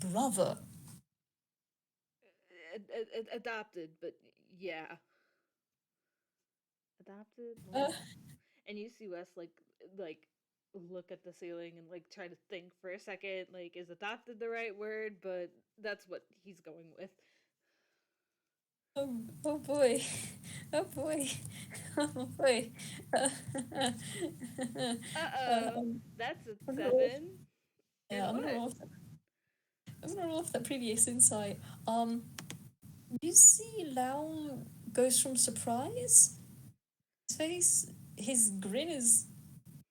brother. Adopted, but yeah. Adopted? And you see Wes like look at the ceiling and like try to think for a second, like, is adopted the right word? But that's what he's going with. Oh boy. Oh boy. Oh boy. That's a I'm gonna 7. Yeah, And what? I'm gonna roll off that previous insight. You see Lao goes from surprise. His face, his grin is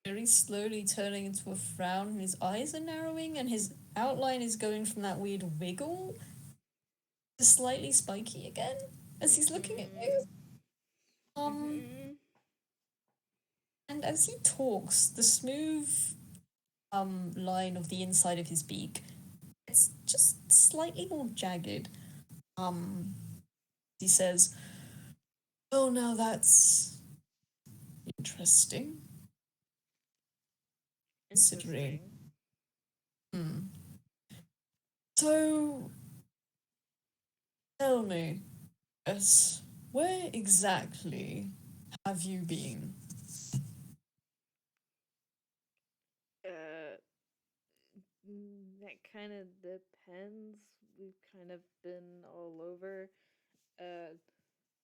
very slowly turning into a frown, and his eyes are narrowing, and his outline is going from that weird wiggle to slightly spiky again as he's looking at you. And as he talks, the smooth line of the inside of his beak, it's just slightly more jagged. He says, "Oh, now that's interesting. Considering. So, tell me, yes, where exactly have you been?" That kind of depends. We've kind of been all over.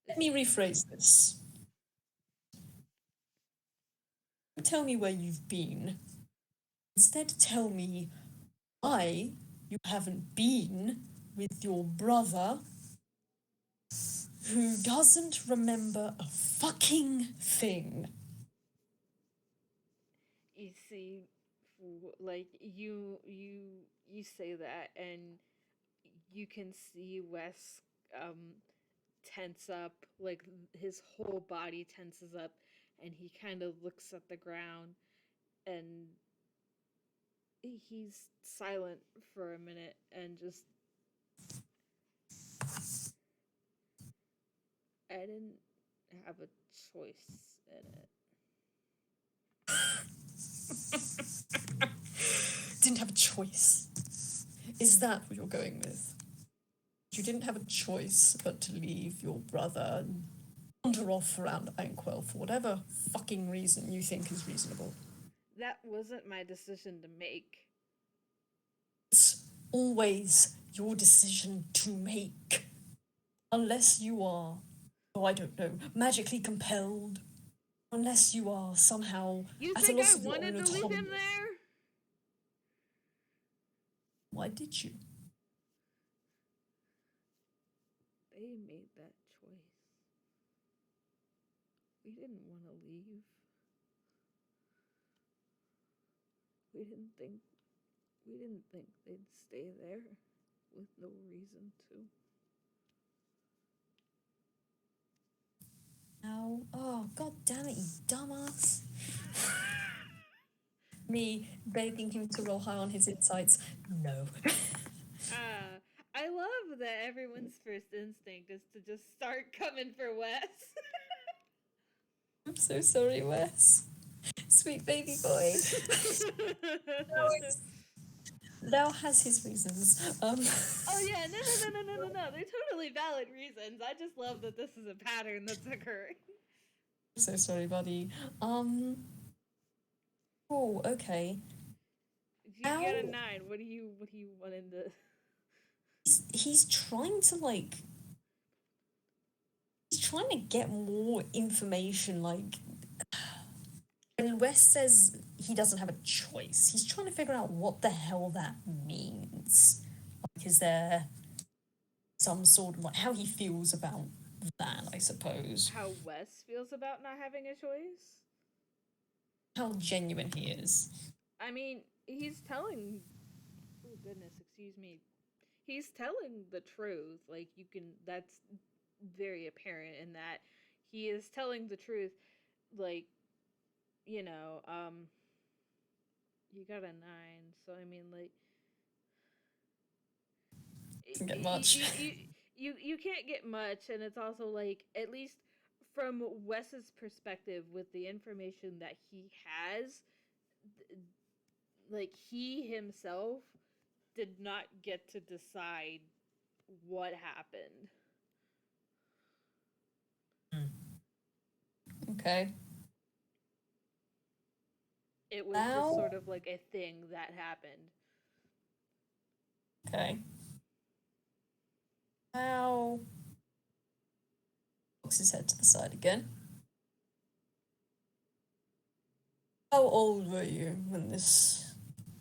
Let me rephrase this. Don't tell me where you've been. Instead, tell me why you haven't been with your brother who doesn't remember a fucking thing. You see, like you say that, and you can see Wes tense up, like his whole body tenses up, and he kind of looks at the ground, and he's silent for a minute and just, I didn't have a choice in it. Didn't have a choice. Is that what you're going with? You didn't have a choice but to leave your brother and wander off around Bankwell for whatever fucking reason you think is reasonable. That wasn't my decision to make. It's always your decision to make. Unless you are, oh, I don't know, magically compelled. Unless you are somehow You at a think loss I of your own wanted to leave autonomy. him there? Why did you? They made that choice. We didn't want to leave. We didn't think they'd stay there with no reason to. Now, oh, god damn it, you dumbass. Me begging him to roll high on his insights. No. I love that everyone's first instinct is to just start coming for Wes. I'm so sorry, Wes. Sweet baby boy. Now has his reasons. Oh yeah, no. They're totally valid reasons. I just love that this is a pattern that's occurring. So sorry, buddy. Oh, okay. You got a 9. What do you want in the? He's trying to he's trying to get more information. Like when Wes says he doesn't have a choice, he's trying to figure out what the hell that means. Like, is there some sort of like how he feels about that? I suppose How Wes feels about not having a choice? how genuine he is. I mean, he's telling. Oh goodness, excuse me. He's telling the truth. Like you can. That's very apparent in that he is telling the truth. Like you know, you got a 9, so I mean, like Doesn't get much. you can't get much, and it's also like at least from Wes's perspective with the information that he has, like he himself did not get to decide what happened. Okay. It was Now, just sort of like a thing that happened. okay. Now, cocks his head to the side again. How old were you when this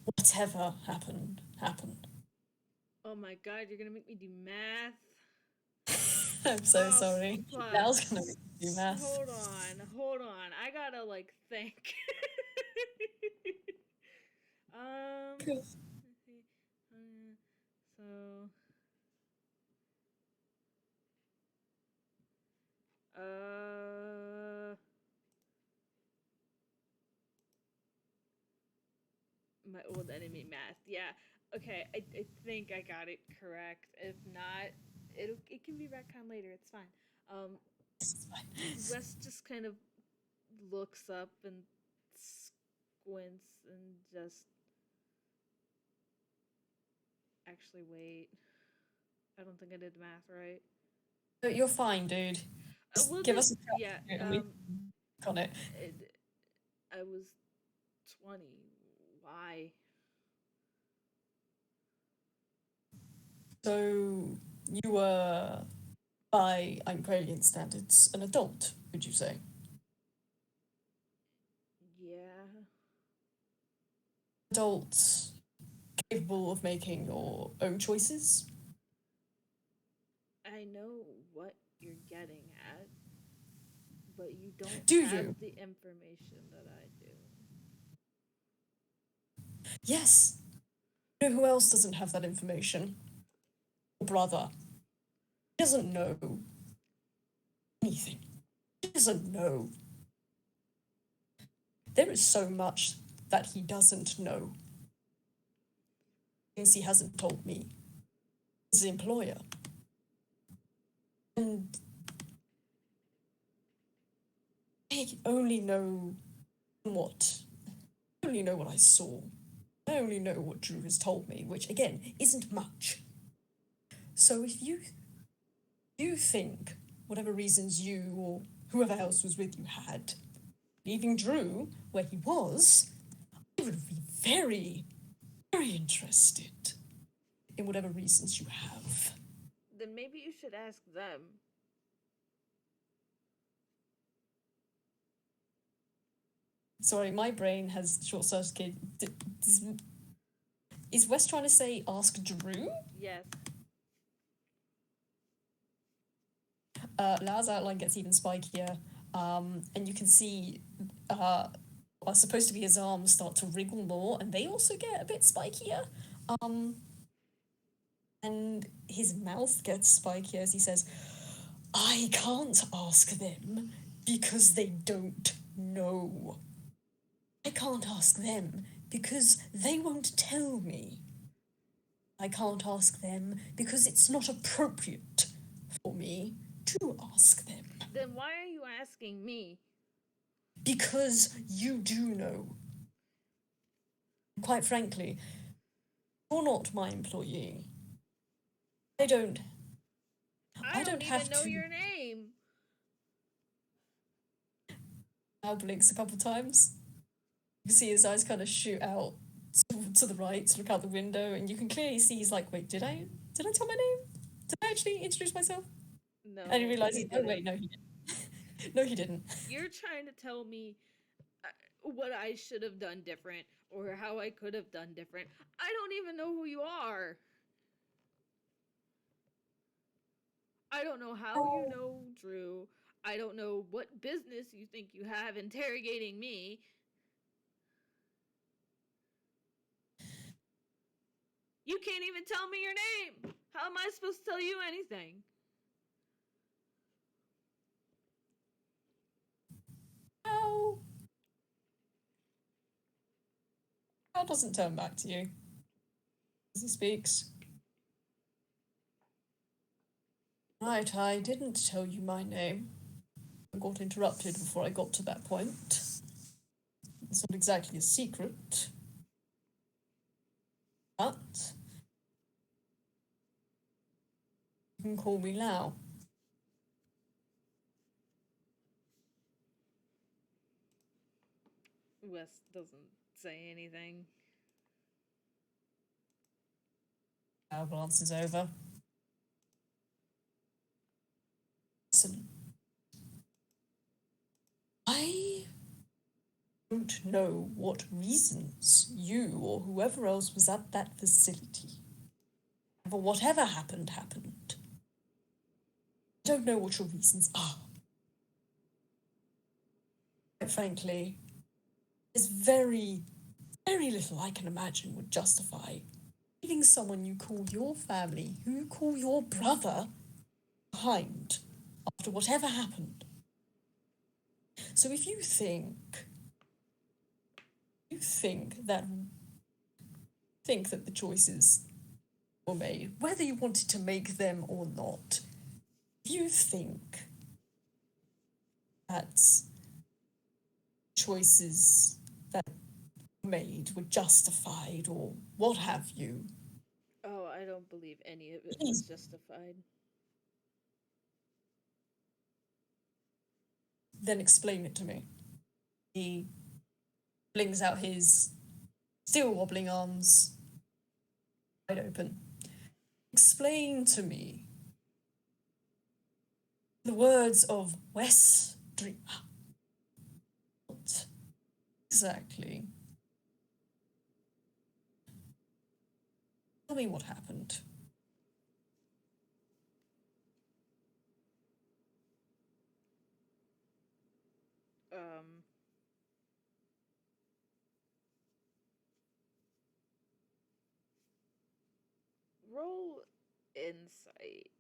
whatever happened? Oh my god, you're gonna make me do math? I'm so Oh, sorry. fuck. I was gonna make you do math. Hold on. I gotta like think. Cool. So, my old enemy math. Yeah. Okay. I think I got it correct. If not, it can be retcon later. It's fine. Um, Wes just kind of looks up and squints and just actually wait. I don't think I did the math right. You're fine, dude. Just We'll give just us a yeah. try and we got it. I was 20. Why? So you were, by Incredian standards, an adult, would you say? Yeah. Adults capable of making your own choices? I know what you're getting at, but you don't Do have you? the information that I do. Yes. You know who else doesn't have that information? Your brother. He doesn't know anything. He doesn't know. There is so much that he doesn't know. Things he hasn't told me. His employer. And I only know what. I only know what I saw. I only know what Drew has told me, which again isn't much. So if you think whatever reasons you or whoever else was with you had, leaving Drew where he was, I would be very, very interested in whatever reasons you have. Then maybe you should ask them. Sorry, my brain has short circuited. Is Wes trying to say ask Drew? Yes. Lau's outline gets even spikier, and you can see what's supposed to be his arms start to wriggle more, and they also get a bit spikier. And his mouth gets spikier as he says, I can't ask them because they don't know. I can't ask them because they won't tell me. I can't ask them because it's not appropriate for me to ask them. Then why are you asking me? Because you do know. Quite frankly, you're not my employee. I don't even have know to. your name. Al blinks a couple times. You can see his eyes kind of shoot out to the right to look out the window, and you can clearly see he's like, wait, did I tell my name? Did I actually introduce myself? No, And he realizes, oh didn't. wait, no, he didn't. No, he didn't. You're trying to tell me what I should have done different or how I could have done different. I don't even know who you are. I don't know how you know Drew. I don't know what business you think you have interrogating me. You can't even tell me your name. How am I supposed to tell you anything? Al doesn't turn back to you as he speaks. Right, I didn't tell you my name. I got interrupted before I got to that point. It's not exactly a secret. But you can call me Lao. Wes doesn't say anything. Lao glances over. Listen. I don't know what reasons you or whoever else was at that facility. But whatever happened. I don't know what your reasons are. Quite frankly, there's very, very little I can imagine would justify leaving someone you call your family, who you call your brother, behind after whatever happened. So if you think that the choices were made, whether you wanted to make them or not, if you think that choices that were made were justified or what have you, Oh, I don't believe any of it please was justified. then explain it to me. He flings out his still wobbling arms wide open. Explain to me the words of Wes Dreamer. What exactly? Tell me what happened. Um, roll insight.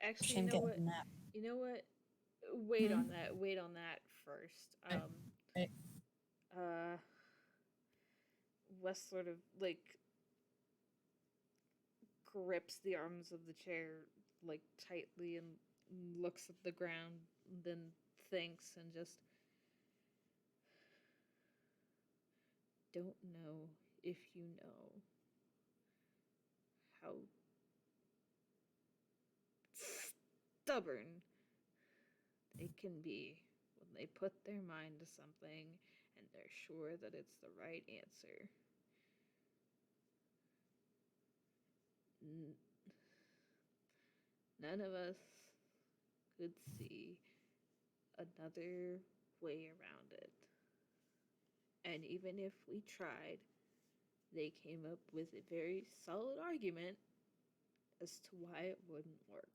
Actually, you Him know getting what? a nap. You know what? Wait on that. Wait on that first. Right. Uh, Wes sort of like grips the arms of the chair like tightly and looks at the ground, and then thinks and just don't know if you know how stubborn they can be when they put their mind to something and they're sure that it's the right answer. None of us could see another way around it. And even if we tried, they came up with a very solid argument as to why it wouldn't work.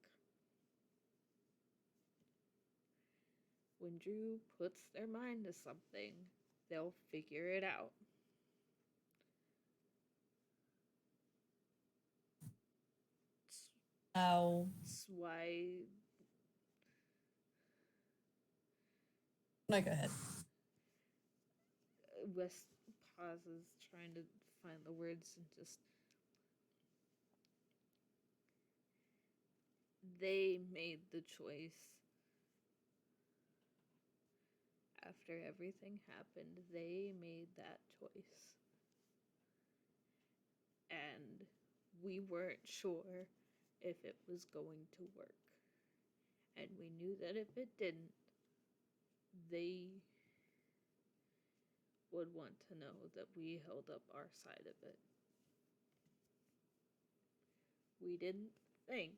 When Drew puts their mind to something, they'll figure it out. How? That's why No, go ahead. Wes pauses, trying to find the words, and just they made the choice after everything happened, they made that choice. And we weren't sure if it was going to work. And we knew that if it didn't, they would want to know that we held up our side of it. We didn't think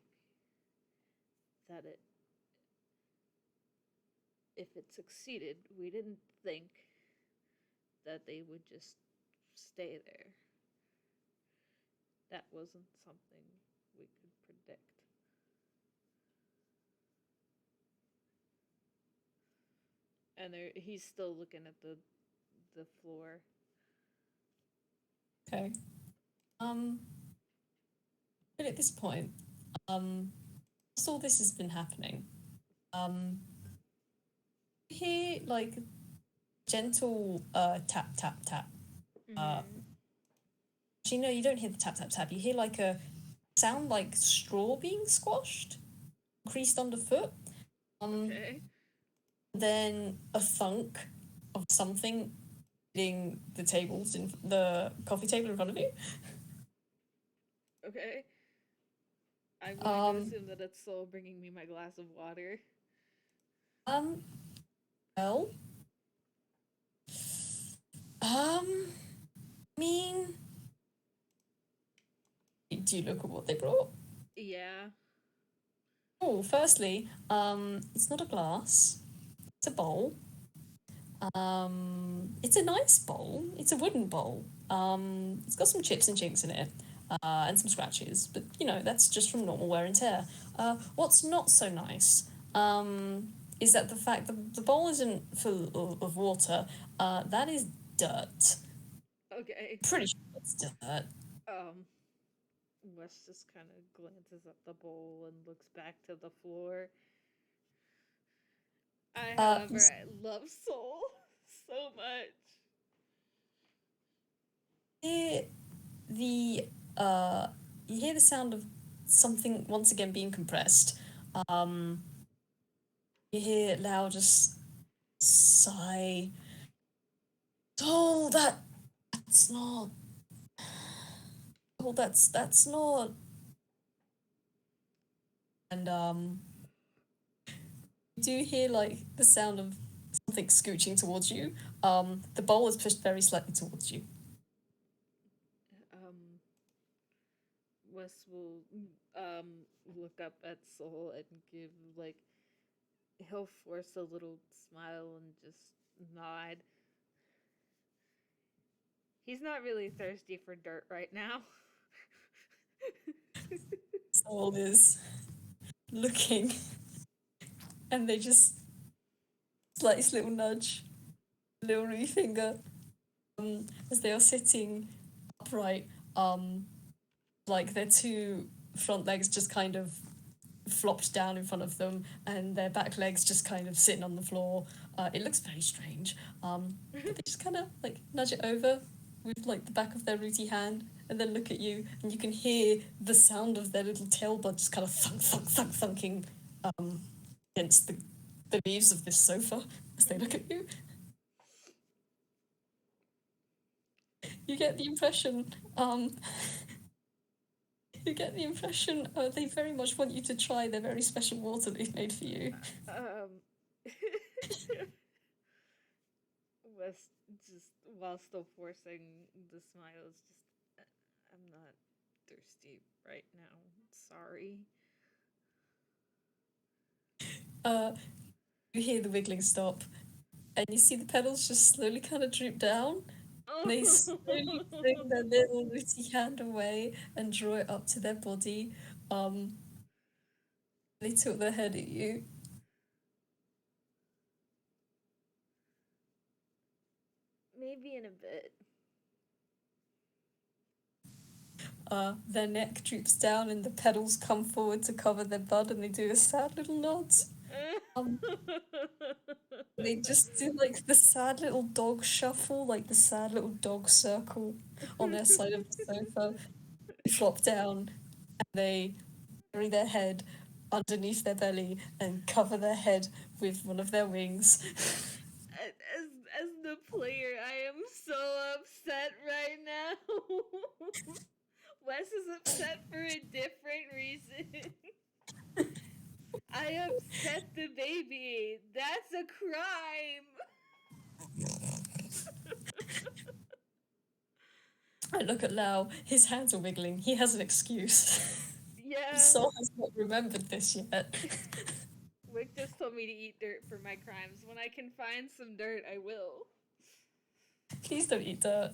that if it succeeded, we didn't think that they would just stay there. That wasn't something we could predict. And he's still looking at the floor. Okay. But at this point, whilst all this has been happening, you hear like gentle tap tap tap. Actually, no, you don't hear the tap tap tap. You hear like a sound like straw being squashed, creased underfoot. Okay. Then a thunk of something hitting the tables in the coffee table in front of you. Okay. I'm going to assume that it's Sol bringing me my glass of water. Well, I mean, do you look at what they brought? Yeah. Oh, firstly, it's not a glass. It's a bowl. It's a nice bowl. It's a wooden bowl. It's got some chips and chinks in it, and some scratches, but you know, that's just from normal wear and tear. What's not so nice, is that the fact that the bowl isn't full of water, that is dirt. Okay. Pretty sure it's dirt. Wes just kind of glances at the bowl and looks back to the floor. However, I love Sol so much. You hear the sound of something once again being compressed. You hear Lao just sigh. Oh, that's not. Oh, that's not. And you do hear like the sound of something scooching towards you. The bowl is pushed very slightly towards you. Wes will look up at Sol and give like he'll force a little smile and just nod. He's not really thirsty for dirt right now. Sol is looking, and they just slight little nudge, little ruby finger, as they are sitting upright. Like their two front legs just kind of flopped down in front of them, and their back legs just kind of sitting on the floor. It looks very strange. But they just kind of like nudge it over with like the back of their rooty hand, and then look at you, and you can hear the sound of their little tail bud just kind of thunk, thunk, thunk, thunking against the leaves of this sofa as they look at you. You get the impression, they very much want you to try their very special water they've made for you. Wes just, while still forcing the smiles, just, I'm not thirsty right now. Sorry. You hear the wiggling stop, and you see the petals just slowly kind of droop down. And they slowly bring their little rooty hand away and draw it up to their body. They tilt their head at you. Maybe in a bit. Their neck droops down and the petals come forward to cover their bud, and they do a sad little nod. They just do like the sad little dog shuffle, like the sad little dog circle on their side of the sofa. They flop down and they bury their head underneath their belly and cover their head with one of their wings. upset right now. Wes is upset for a different reason. I upset the baby. That's a crime. I look at Lao. His hands are wiggling. He has an excuse. Yeah. Sol has not remembered this yet. Wick just told me to eat dirt for my crimes. When I can find some dirt, I will. Please don't eat dirt.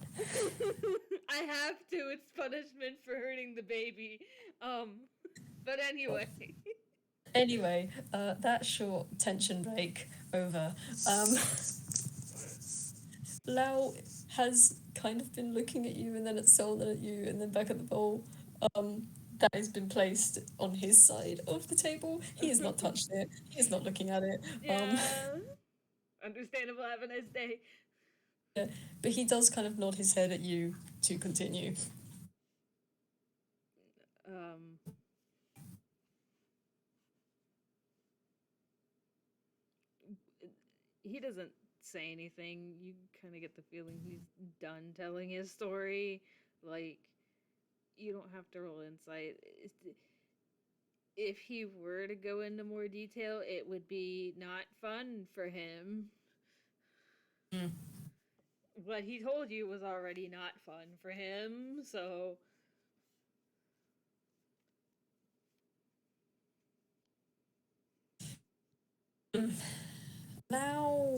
I have to. It's punishment for hurting the baby. But anyway. Anyway, that short tension break over. Lao has kind of been looking at you and then at Sol and at you and then back at the bowl. That has been placed on his side of the table. He has not touched it. He is not looking at it. Yeah. Understandable. Have a nice day. Yeah, but he does kind of nod his head at you to continue. He doesn't say anything. You kind of get the feeling he's done telling his story. Like, you don't have to roll insight. If he were to go into more detail, it would be not fun for him. Mm. What he told you was already not fun for him, so... Now,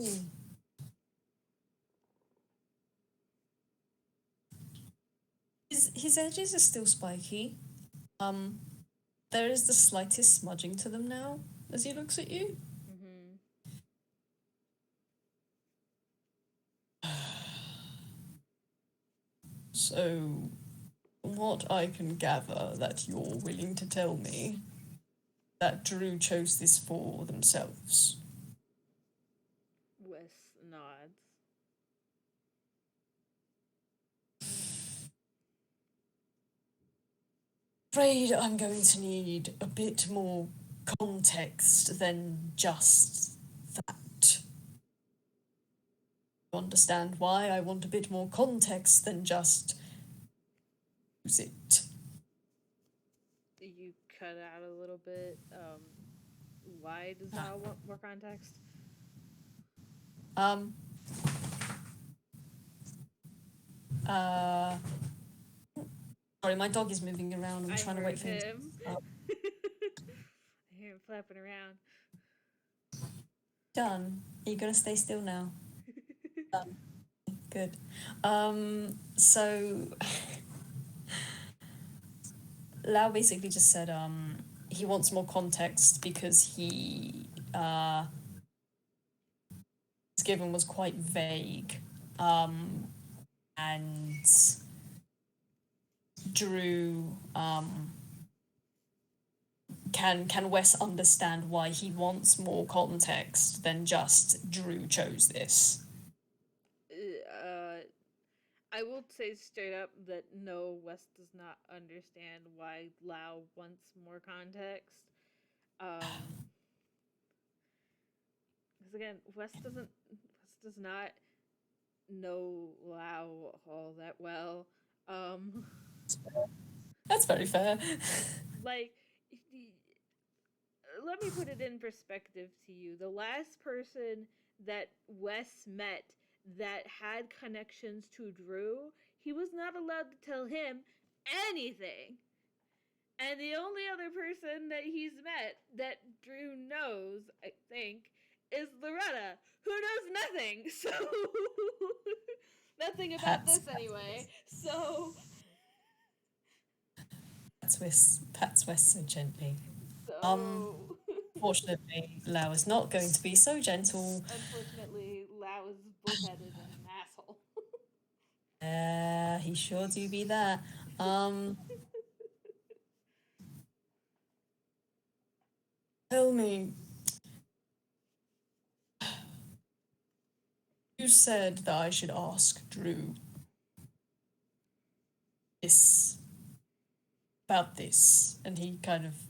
his edges are still spiky. There is the slightest smudging to them now as he looks at you. So, from what I can gather, that you're willing to tell me that Drew chose this for themselves. Wes nods. Afraid I'm going to need a bit more context than just that. You understand why I want a bit more context than just use it. You cut out a little bit. Why does Val want more context? Sorry, my dog is moving around. I'm trying to wait for him. I hear him flapping around. Done. Are you gonna stay still now? Done. Good. So Lao basically just said he wants more context because he his given was quite vague. And Drew can Wes understand why he wants more context than just Drew chose this? I will say straight up that no, Wes does not understand why Lao wants more context. Because again, Wes does not know Lao all that well. That's very fair. Like, let me put it in perspective to you. The last person that Wes met that had connections to Drew, he was not allowed to tell him anything. And the only other person that he's met that Drew knows, I think, is Loretta, who knows nothing. So, nothing about this anyway. So... Pats Wes so gently. So... Fortunately, Lao is not going to be so gentle. Unfortunately, Lao is bullheaded and an asshole. He sure do be that. Tell me, you said that I should ask Drew about this, and he kind of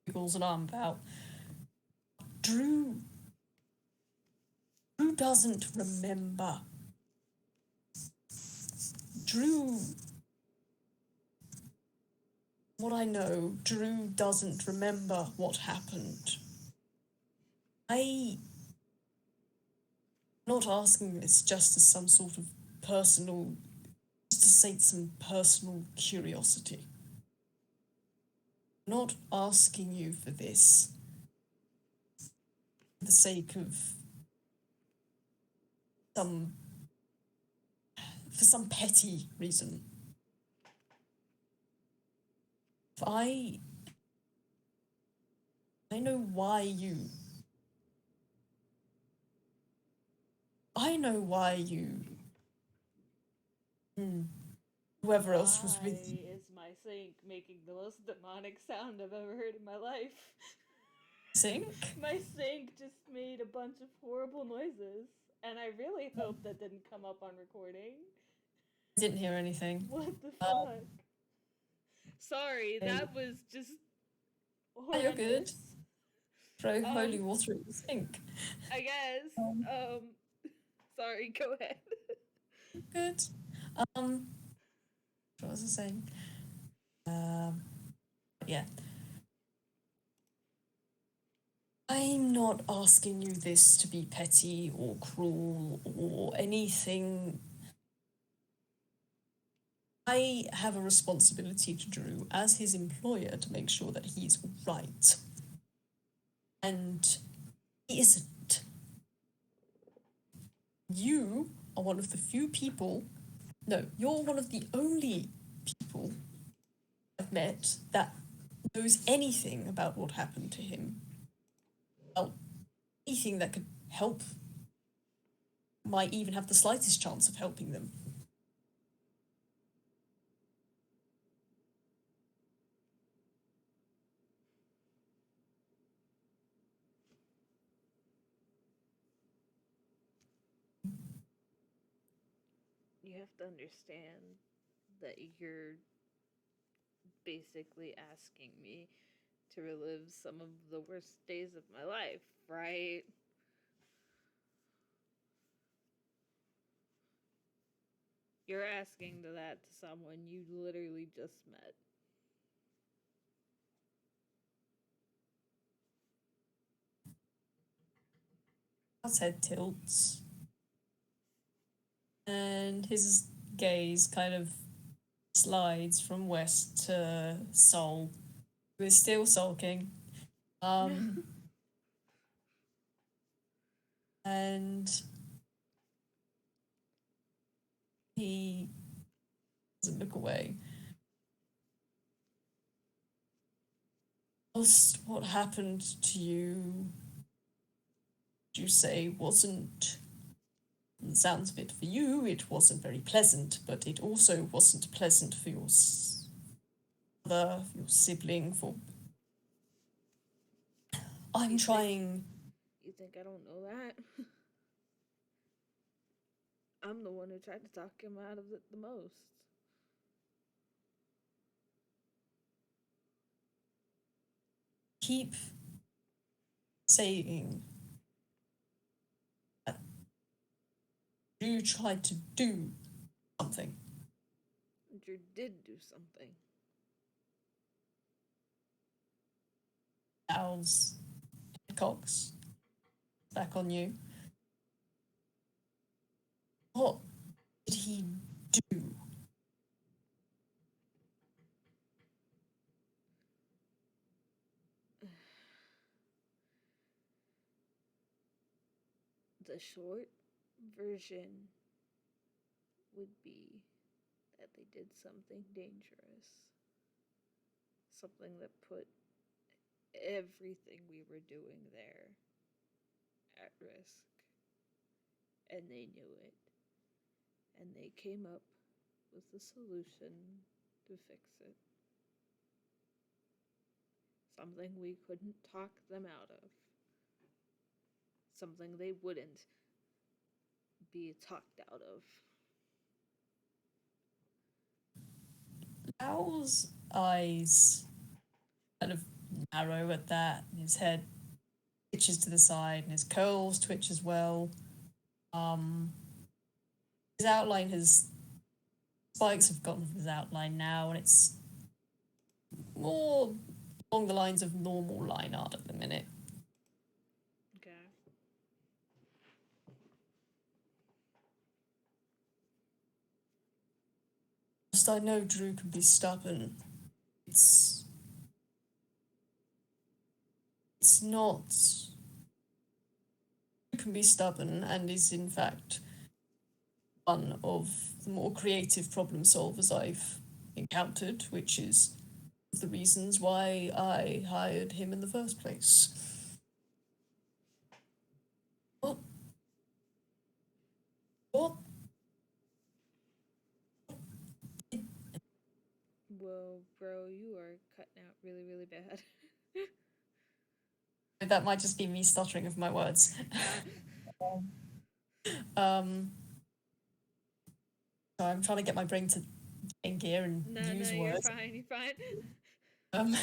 wiggles an arm about. Drew doesn't remember. Drew, what I know, Drew doesn't remember what happened. I'm not asking this just as some sort of personal, just to sate some personal curiosity. I'm not asking you for this for the sake of for some petty reason. If I know why you whoever else was with you. Why is my sink making the most demonic sound I've ever heard in my life? Sink? My sink just made a bunch of horrible noises, and I really hope that didn't come up on recording. I didn't hear anything. What the fuck? Sorry, that was just horrendous. You're good. Throw holy water in the sink. I guess. Sorry, go ahead. Good. What was I saying? Yeah. I'm not asking you this to be petty or cruel or anything. I have a responsibility to Drew as his employer to make sure that he's right. And he isn't. You are one of the few people, no, you're one of the only people I've met that knows anything about what happened to him. Well, anything that could help might even have the slightest chance of helping them. You have to understand that you're basically asking me to relive some of the worst days of my life, right? You're asking that to someone you literally just met. His head tilts. And his gaze kind of slides from Wes to Sol, who is still sulking. And he doesn't look away. What happened to you, you say, wasn't, sounds a bit for you, it wasn't very pleasant, but it also wasn't pleasant for your mother, your sibling, for... I'm trying... You think I don't know that? I'm the one who tried to talk him out of it the most. Keep saying that you tried to do something. Drew did do something. Owls, Cox, back on you. What did he do? The short version would be that they did something dangerous. Something that put everything we were doing there at risk. And they knew it. And they came up with a solution to fix it. Something we couldn't talk them out of. Something they wouldn't be talked out of. Owl's eyes kind of narrow at that, and his head twitches to the side, and his curls twitch as well. His outline has spikes have gone from his outline now, and it's more along the lines of normal line art at the minute. Okay. Just I know Drew can be stubborn. It's not. Drew can be stubborn and is in fact one of the more creative problem solvers I've encountered, which is the reasons why I hired him in the first place. What? What? Whoa, bro, you are cutting out really, really bad. That might just be me stuttering of my words. So I'm trying to get my brain to get in gear and use words. You're fine.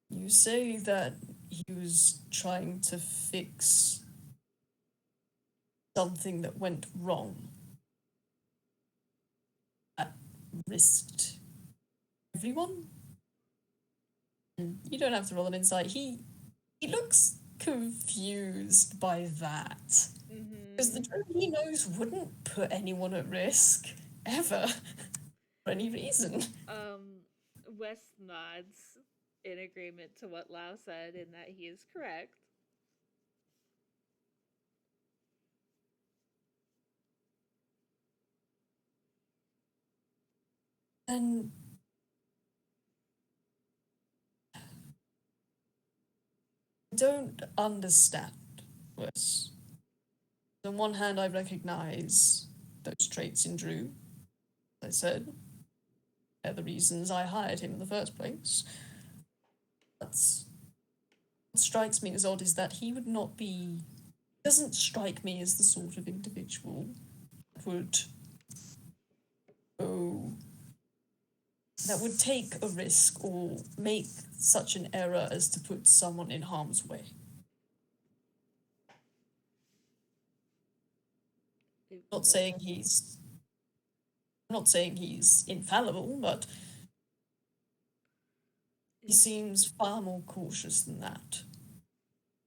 You say that he was trying to fix something that went wrong. That risked everyone? And you don't have to roll an insight. He looks confused by that. Because the Drew he knows wouldn't put anyone at risk, ever, for any reason. Wes nods in agreement to what Lao said in that he is correct. And I don't understand Wes. On one hand, I recognize those traits in Drew. As I said, they're the reasons I hired him in the first place. But what strikes me as odd is that he would not be. Doesn't strike me as the sort of individual that would take a risk or make such an error as to put someone in harm's way. I'm not saying he's infallible, but he seems far more cautious than that,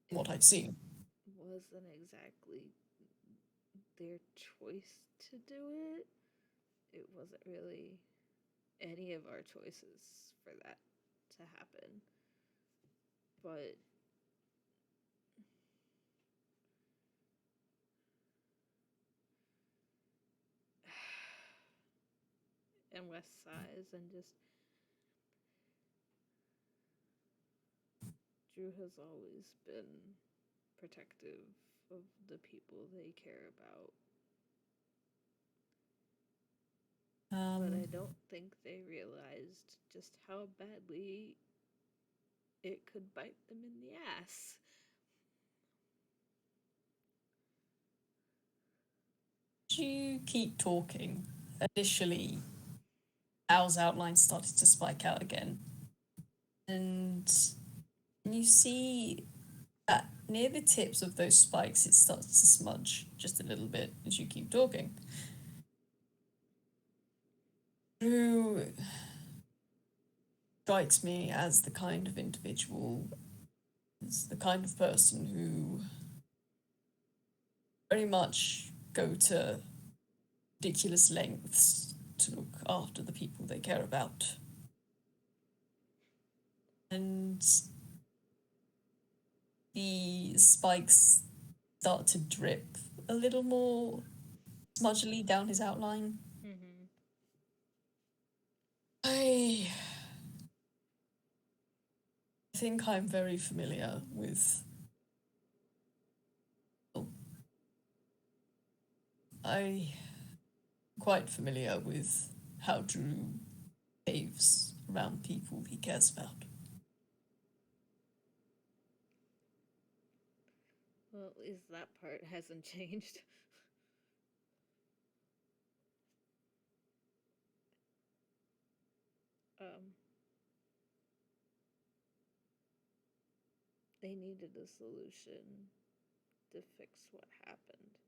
from what I've seen. Wasn't exactly their choice to do it. It wasn't really any of our choices for that to happen. But and Wes sighs and just Drew has always been protective of the people they care about. But I don't think they realized just how badly it could bite them in the ass. You keep talking. Initially, Al's outline started to spike out again. And you see that near the tips of those spikes, it starts to smudge just a little bit as you keep talking. Drew strikes me as the kind of individual, as the kind of person who very much go to ridiculous lengths to look after the people they care about. And the spikes start to drip a little more smudgily down his outline. I think I'm very familiar with. I'm quite familiar with how Drew behaves around people he cares about. Well, at least that part hasn't changed. They needed a solution to fix what happened.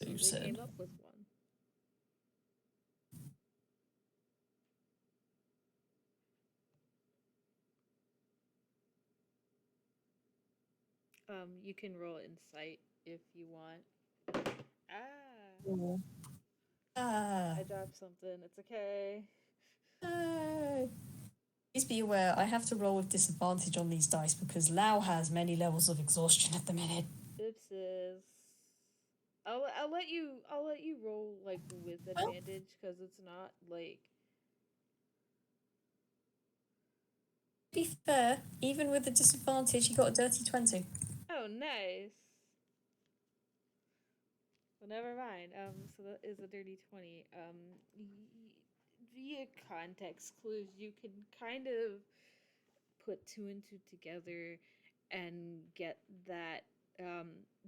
you They said. came up with one. You can roll insight if you want. Ah, Ooh. Ah. I dropped something. It's okay. No. Please be aware, I have to roll with disadvantage on these dice because Lao has many levels of exhaustion at the minute. Oopses. I'll let you roll like with advantage because it's not like. To be fair, even with the disadvantage, he got a dirty 20. Oh, nice. Well, never mind. So that is a dirty 20. Via context clues, you can kind of put two and two together and get that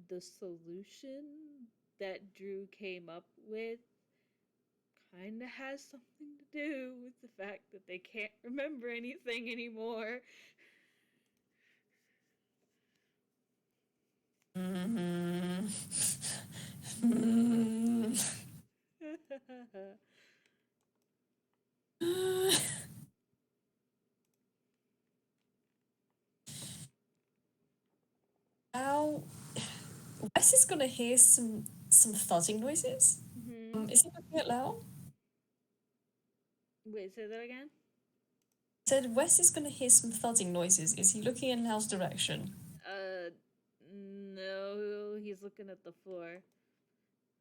the solution that Drew came up with kind of has something to do with the fact that they can't remember anything anymore. Mm-hmm. Now, Wes is gonna hear some thudding noises. Is he looking at Lau? Wait, say that again? Said Wes is gonna hear some thudding noises. Is he looking in Lau's direction? No, he's looking at the floor.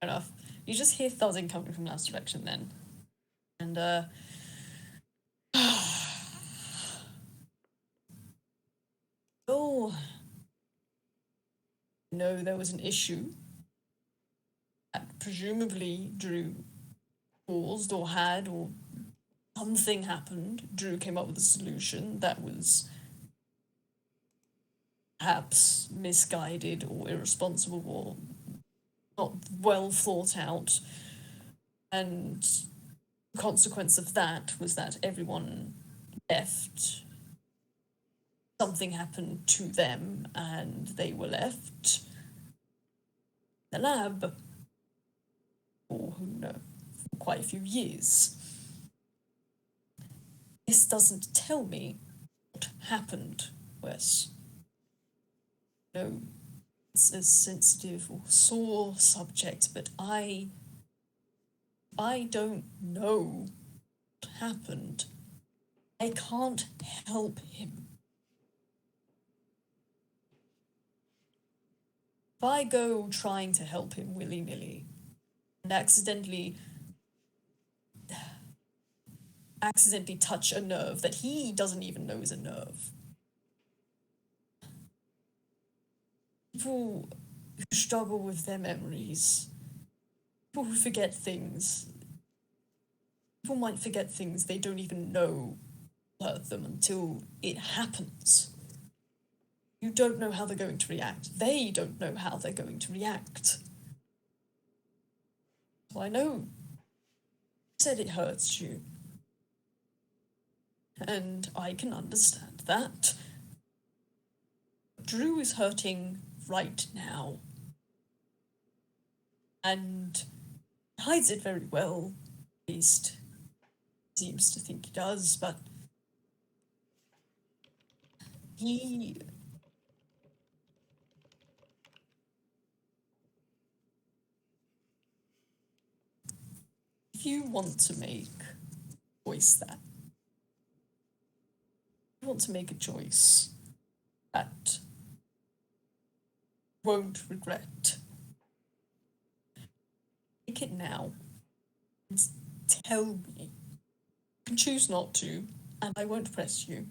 Fair enough. You just hear thudding coming from Lau's direction then. And, oh. No, there was an issue that presumably Drew caused or had, or something happened. Drew came up with a solution that was perhaps misguided or irresponsible or not well thought out. And the consequence of that was that everyone left. Something happened to them and they were left in the lab for who knows, for quite a few years. This doesn't tell me what happened, Wes. No, it's a sensitive or sore subject, but I don't know what happened. I can't help him. If I go trying to help him willy-nilly and accidentally touch a nerve that he doesn't even know is a nerve, people who struggle with their memories, people who forget things, people might forget things they don't even know hurt them until it happens. You don't know how they're going to react. They don't know how they're going to react. So I know you said it hurts you. And I can understand that. Drew is hurting right now. And hides it very well. At least seems to think he does, but he... If you want to make a choice that... You want to make a choice that won't regret. Make it now. And tell me. You can choose not to, and I won't press you.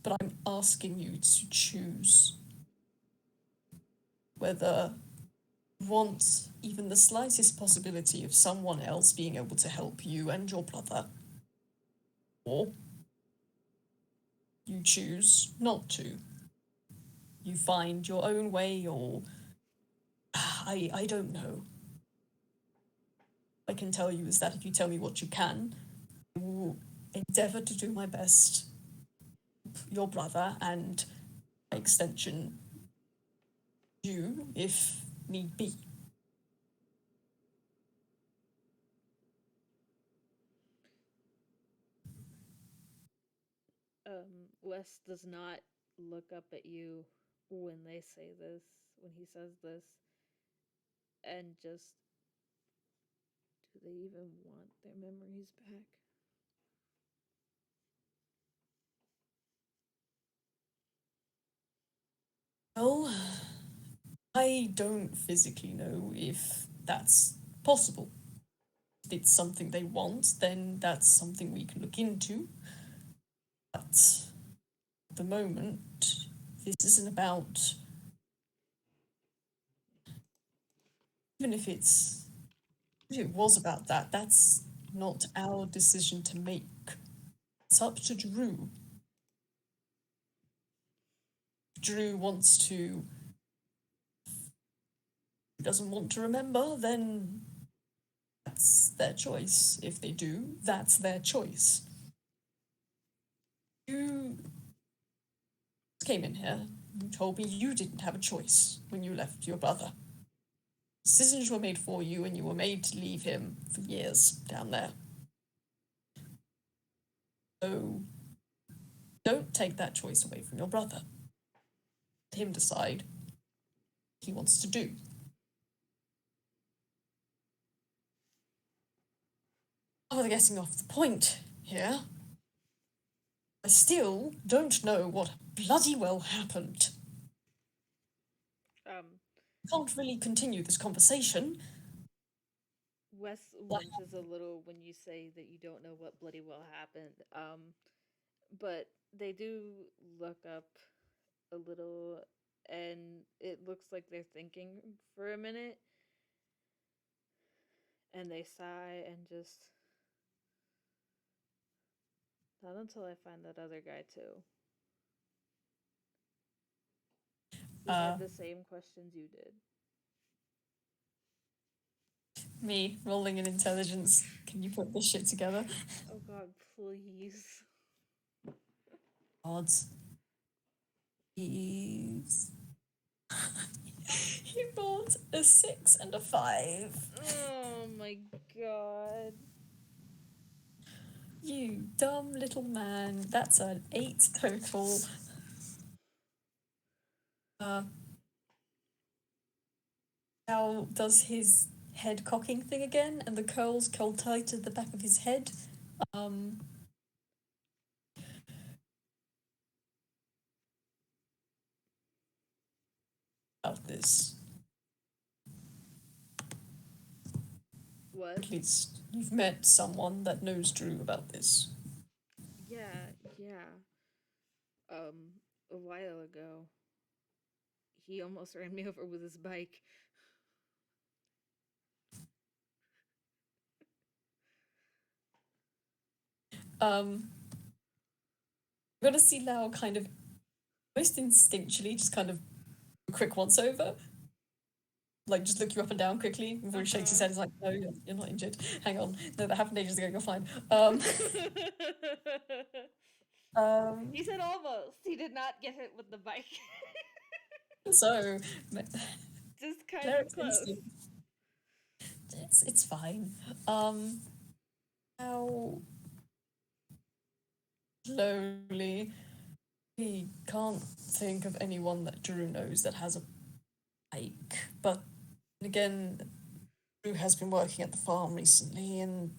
But I'm asking you to choose whether you want even the slightest possibility of someone else being able to help you and your brother, or you choose not to. You find your own way, or I don't know. What I can tell you is that if you tell me what you can, I will endeavour to do my best. Your brother and, by extension, you, if need be. Wes does not look up at you when they say this, when he says this, and just, do they even want their memories back? Well, I don't physically know if that's possible. If it's something they want, then that's something we can look into. But at the moment, this isn't about. Even if it was about that, that's not our decision to make. It's up to Drew. If Drew wants to, doesn't want to remember, then that's their choice. If they do, that's their choice. You came in here and told me you didn't have a choice when you left your brother. Decisions were made for you, and you were made to leave him for years down there. So don't take that choice away from your brother. Let him decide what he wants to do. Oh, they're getting off the point here. I still don't know what bloody well happened. Can't really continue this conversation. Wes winces a little when you say that you don't know what bloody well happened. But they do look up a little, and it looks like they're thinking for a minute, and they sigh and just, not until I find that other guy too. He had the same questions you did. Me rolling in intelligence. Can you put this shit together? Oh god, please. Odds. Please. He rolled a 6 and a 5. Oh my god. You dumb little man. That's an 8 total. Now does his head cocking thing again, and the curls curl tight at the back of his head. About this. What? At least you've met someone that knows Drew about this. Yeah. A while ago. He almost ran me over with his bike. I'm gonna see Lao kind of, most instinctually, just kind of a quick once over. Like, just look you up and down quickly before he shakes his head. He's like, no, you're not injured. Hang on. No, that happened ages ago. You're fine. He said almost. He did not get hit with the bike. So, just kind of close. It's fine. How slowly, he can't think of anyone that Drew knows that has a bike. But again, Drew has been working at the farm recently, and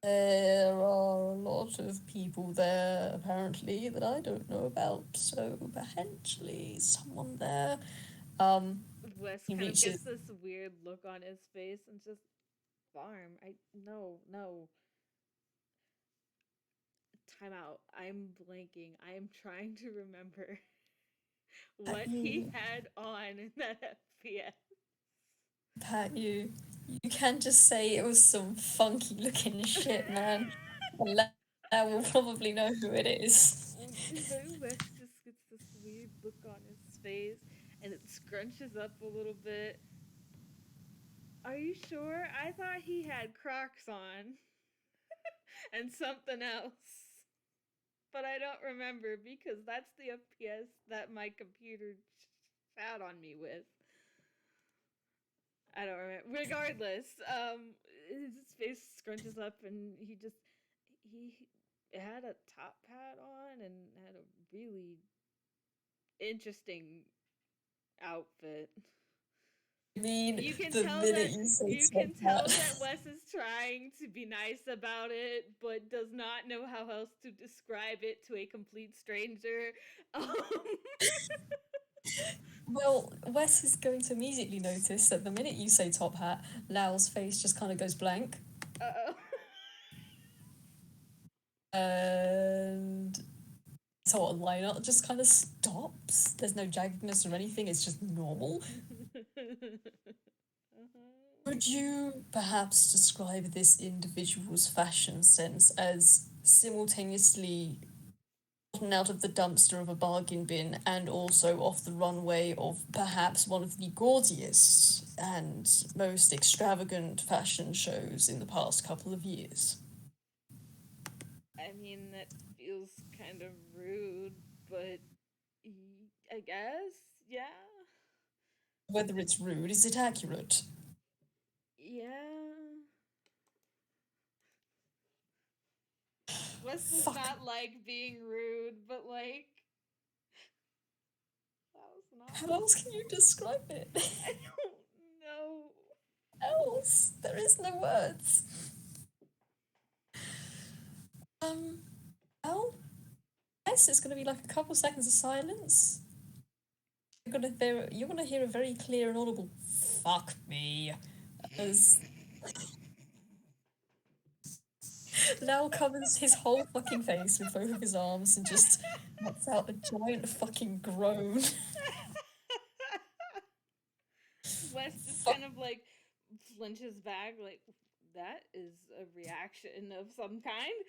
there are a lot of people there, apparently, that I don't know about. So potentially someone there. Wes he kind of reaches. gets this weird look on his face and just, farm. No. Time out. I'm blanking. I am trying to remember what he had on in that FPS. Pat, you can't just say it was some funky looking shit, man. That will probably know who it is. Wes just gets this weird look on his face, and it scrunches up a little bit. Are you sure? I thought he had Crocs on and something else. But I don't remember because that's the FPS that my computer sat on me with. I don't remember. Regardless, his face scrunches up and he it had a top hat on and had a really interesting outfit. I mean, You can the tell minute that you say you top can tell hat. that Wes is trying to be nice about it, but does not know how else to describe it to a complete stranger. Um, Well, Wes is going to immediately notice that the minute you say top hat, Lao's face just kind of goes blank. uh-oh. And so what lineup just kind of stops. There's no jaggedness or anything, it's just normal. Would you perhaps describe this individual's fashion sense as simultaneously gotten out of the dumpster of a bargain bin and also off the runway of perhaps one of the gaudiest and most extravagant fashion shows in the past couple of years? I mean, that feels kind of rude, but I guess, yeah. Whether it's rude, is it accurate? Yeah. Wes does Fuck. not like being rude, but like, that was How not. else can you describe it? I don't know. Else? There is no words. Um, well, yes, it's gonna be like a couple seconds of silence. You're gonna hear a very clear and audible "fuck me" as Lau covers his whole fucking face with both of his arms and just lets out a giant fucking groan. Wes just Fuck. kind of like flinches back, like, that is a reaction of some kind.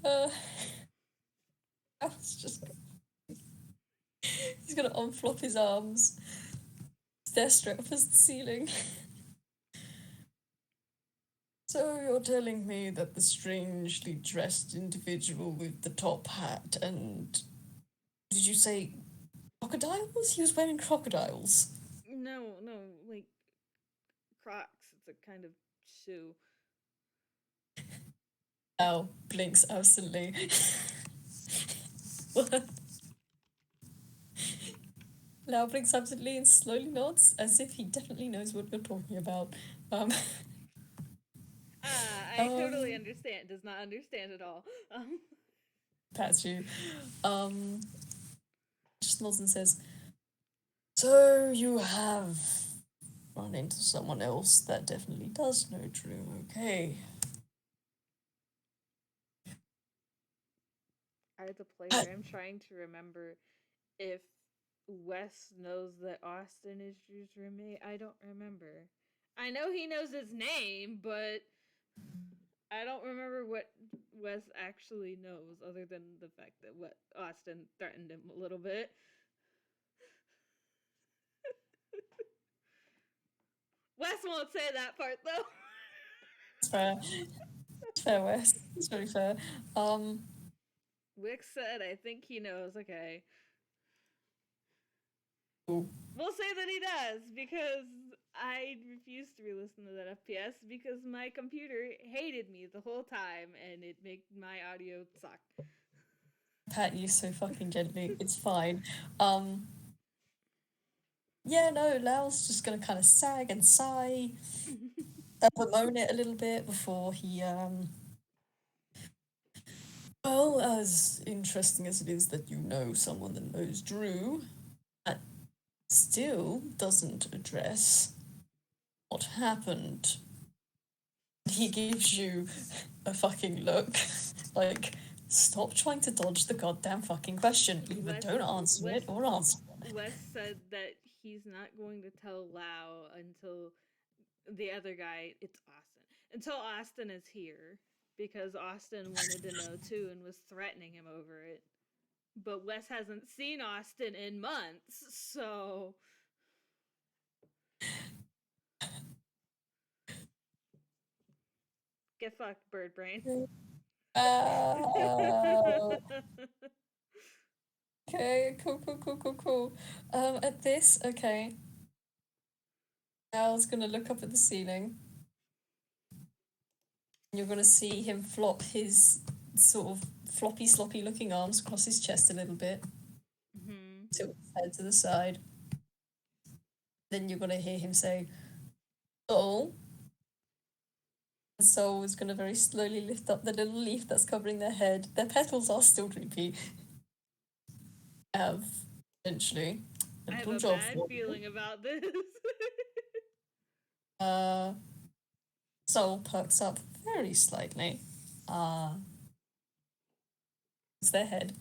Uh, I was just. He's gonna unflop his arms, stare straight up at the ceiling. So you're telling me that the strangely dressed individual with the top hat and did you say crocodiles? He was wearing crocodiles. No, no, like Crocs. It's a kind of shoe. Al blinks absently. What? Lau blinks absently and slowly nods as if he definitely knows what you're talking about. Um, I totally um, understand. Does not understand at all. pats you. Um, just nods and says, "So you have run into someone else that definitely does know Drew, okay?" As a player, I'm trying to remember if Wes knows that Austin is Drew's roommate. I don't remember. I know he knows his name, but I don't remember what Wes actually knows, other than the fact that what Austin threatened him a little bit. Wes won't say that part though. It's fair. It's fair, Wes. It's very fair. Wick said, "I think he knows." Okay, Cool. we'll say that he does because I refused to re-listen to that FPS because my computer hated me the whole time and it made my audio suck. Pat you so fucking gently. It's fine. Um, yeah, no, Lau's just gonna kind of sag and sigh, bemoan it a little bit before he, well, as interesting as it is that you know someone that knows Drew, that still doesn't address what happened. He gives you a fucking look, like, stop trying to dodge the goddamn fucking question. Either Wes, don't answer Wes, it or answer it. Wes said that he's not going to tell Lau until the other guy, it's Austin, until Austin is here because Austin wanted to know too and was threatening him over it. But Wes hasn't seen Austin in months, so get fucked, bird brain. Uh, okay, cool. At this, okay. Al's gonna look up at the ceiling. You're going to see him flop his sort of floppy, sloppy looking arms across his chest a little bit. Tilt his head to the side. Then you're going to hear him say, Soul. And Soul is going to very slowly lift up the little leaf that's covering their head. Their petals are still droopy. Eventually. I have a bad feeling about this. Soul perks up very slightly. It's their head.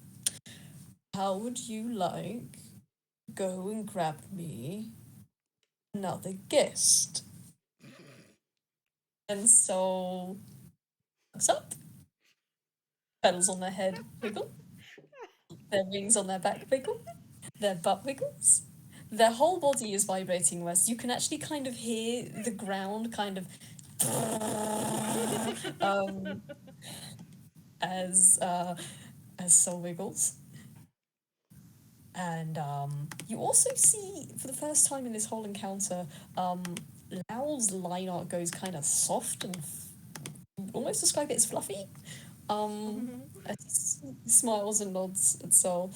How would you like to go and grab me another guest? And Soul perks up. Petals on their head wiggle. Their wings on their back wiggle. Their butt wiggles. Their whole body is vibrating, Wes. You can actually kind of hear the ground kind of as Soul wiggles. And you also see, for the first time in this whole encounter, Lao's line art goes kind of soft and almost describe it as fluffy. As he smiles and nods at Soul.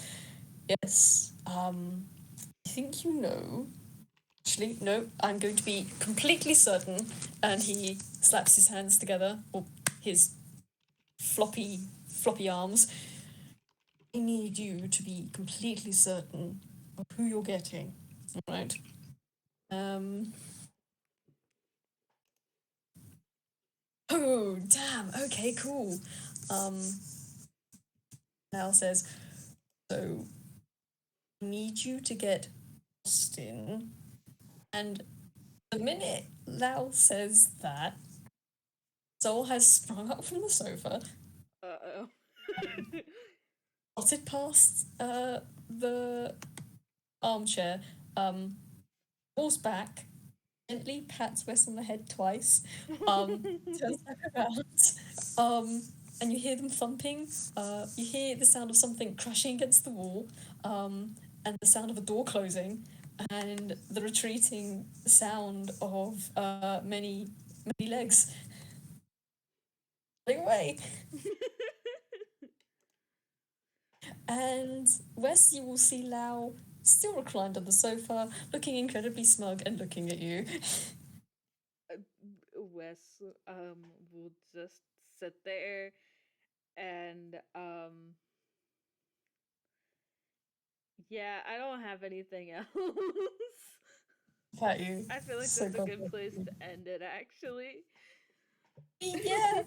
Yes, I think you know. Actually, no, I'm going to be completely certain. And he slaps his hands together, or his floppy arms. I need you to be completely certain of who you're getting. All right. Oh, damn. Okay, cool. Al says, so I need you to get Austin. And the minute Lau says that, Soul has sprung up from the sofa. Uh-oh. Trotted past the armchair, falls back, gently pats Wes on the head twice, turns back around, and you hear them thumping. You hear the sound of something crashing against the wall, and the sound of a door closing, and the retreating sound of many legs running away. And Wes, you will see Lao still reclined on the sofa, looking incredibly smug and looking at you. Wes will just sit there and yeah, I don't have anything else. At you. I feel like So that's a good place to end it, actually. Yeah.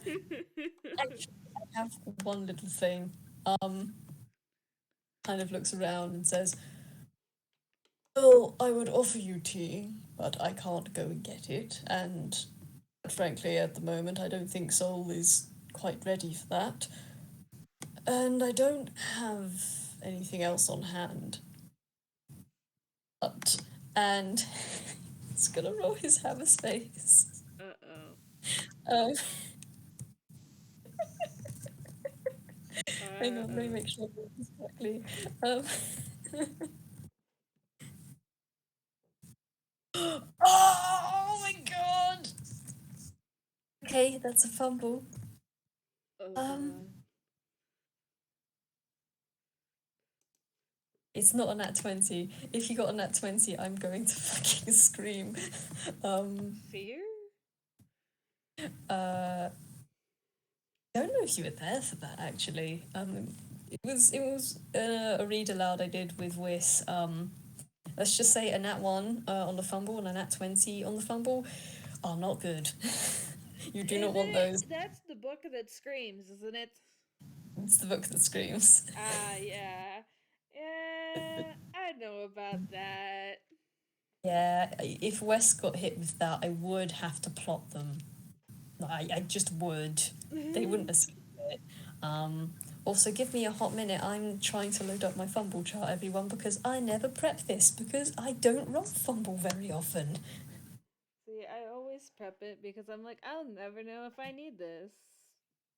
Actually, I have one little thing. Kind of looks around and says, well, I would offer you tea, but I can't go and get it. And frankly, at the moment, I don't think Soul is quite ready for that. And I don't have anything else on hand. But, and he's gonna roll his hammer's face. Uh-oh. Hang on, let me make sure I do this correctly. Oh my god! Okay, that's a fumble. It's not a nat 20. If you got a nat 20, I'm going to fucking scream. Fear? I don't know if you were there for that, actually. It was a read aloud I did with Wes. Let's just say a nat 1 on the fumble and a nat 20 on the fumble are not good. You do not want those. That's the book that screams, isn't it? It's the book that screams. Yeah. Yeah, I know about that. Yeah, if Wes got hit with that, I would have to plot them. I just would. They wouldn't escape it. Also, give me a hot minute. I'm trying to load up my fumble chart, everyone, because I never prep this, because I don't roll fumble very often. See, I always prep it because I'm like, I'll never know if I need this.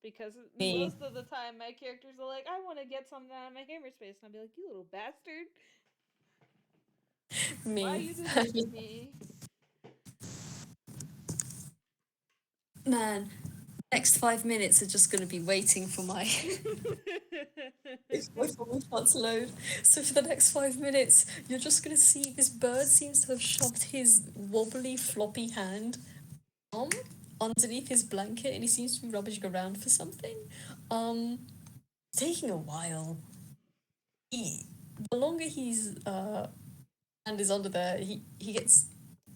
Because Me. most of the time, my characters are like, I want to get something out of my hammer space. And I'll be like, you little bastard. Me. Why you do this to me? Man, Next 5 minutes are just going to be waiting for my my phone start to load. So for the next 5 minutes, you're just going to see this bird seems to have shoved his wobbly, floppy hand underneath his blanket, and he seems to be rummaging around for something. Taking a while. The longer his hand is under there, he gets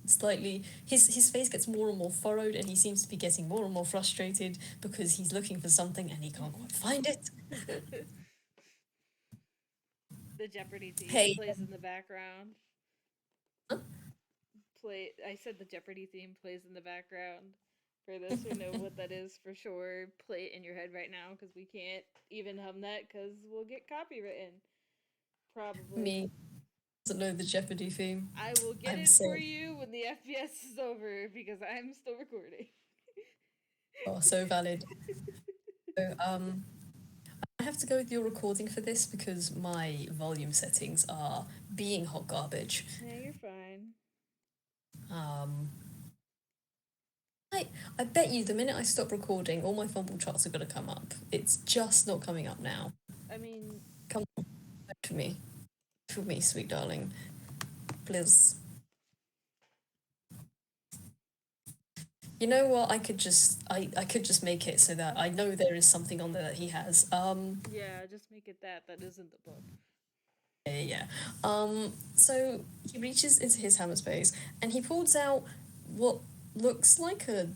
slightly his face gets more and more furrowed, and he seems to be getting more and more frustrated because he's looking for something and he can't quite find it. The Jeopardy theme Hey, plays in the background. I said the Jeopardy theme plays in the background. For those who know what that is for sure, play it in your head right now because we can't even hum that because we'll get copywritten. Probably. me doesn't know the Jeopardy theme. I will get I'm it for so you when the FPS is over because I'm still recording. so valid. So, I have to go with your recording for this because my volume settings are being hot garbage. Yeah, you're fine. Um, I bet you the minute I stop recording, all my fumble charts are going to come up. It's just not coming up now. I mean, Come on, for me. For me, sweet darling. Please. You know what? I could just make it so that I know there is something on there that he has. yeah, just make it that. That isn't the book. Yeah. So he reaches into his hammer space and he pulls out what looks like a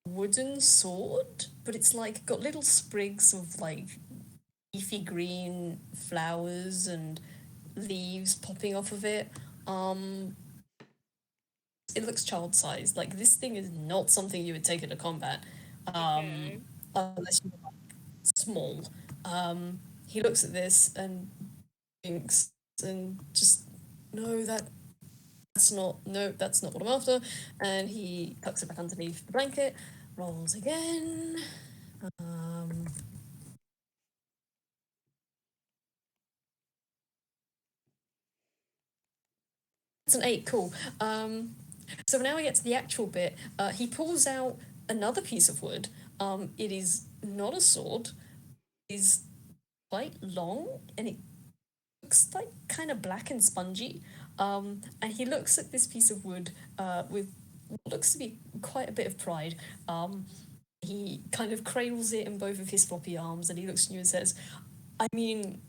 wooden sword, but it's like got little sprigs of like leafy green flowers and leaves popping off of it. It looks child-sized. Like this thing is not something you would take into combat, Okay. unless you're like, small. He looks at this and thinks and just no, that's not what I'm after. And he tucks it back underneath the blanket, rolls again. It's an 8, cool. So now we get to the actual bit. He pulls out another piece of wood. It is not a sword. It is quite long and it looks like kind of black and spongy. And he looks at this piece of wood with what looks to be quite a bit of pride. He kind of cradles it in both of his floppy arms and he looks at you and says, I mean,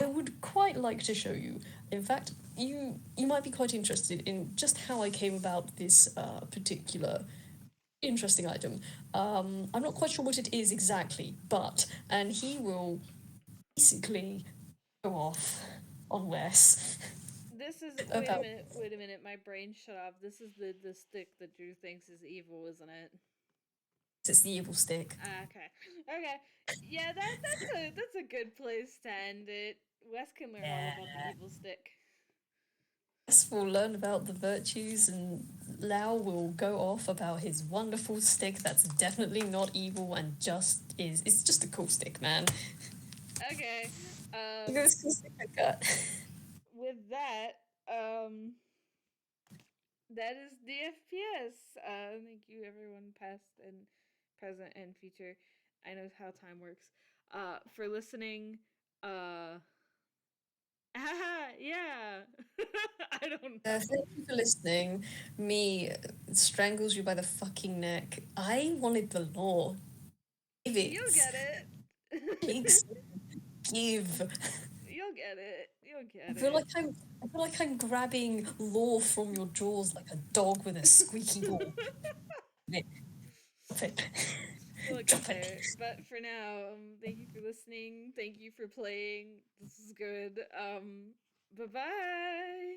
I would quite like to show you. In fact, you might be quite interested in just how I came about this particular interesting item. I'm not quite sure what it is exactly, and he will basically go off on Wes. This is About wait a minute, my brain shut off. This is the stick that Drew thinks is evil, isn't it? it's the evil stick. Okay. Okay. Yeah, that's a good place to end it. Wes can learn all about the evil stick. Wes will learn about the virtues, and Lao will go off about his wonderful stick that's definitely not evil and just is. It's just a cool stick, man. Okay. Look at this cool stick I got. With that, that is the FPS. Thank you, everyone, past and present and future. I know how time works. For listening. Yeah. I don't know. Thank you for listening. Me strangles you by the fucking neck. I wanted the law. Give it. You'll get it. Please give. You'll get it. You'll get I feel it. like I'm grabbing law from your jaws like a dog with a squeaky ball. Drop it. We'll get there. But for now, thank you for listening. Thank you for playing. This is good. Bye-bye.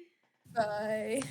Bye.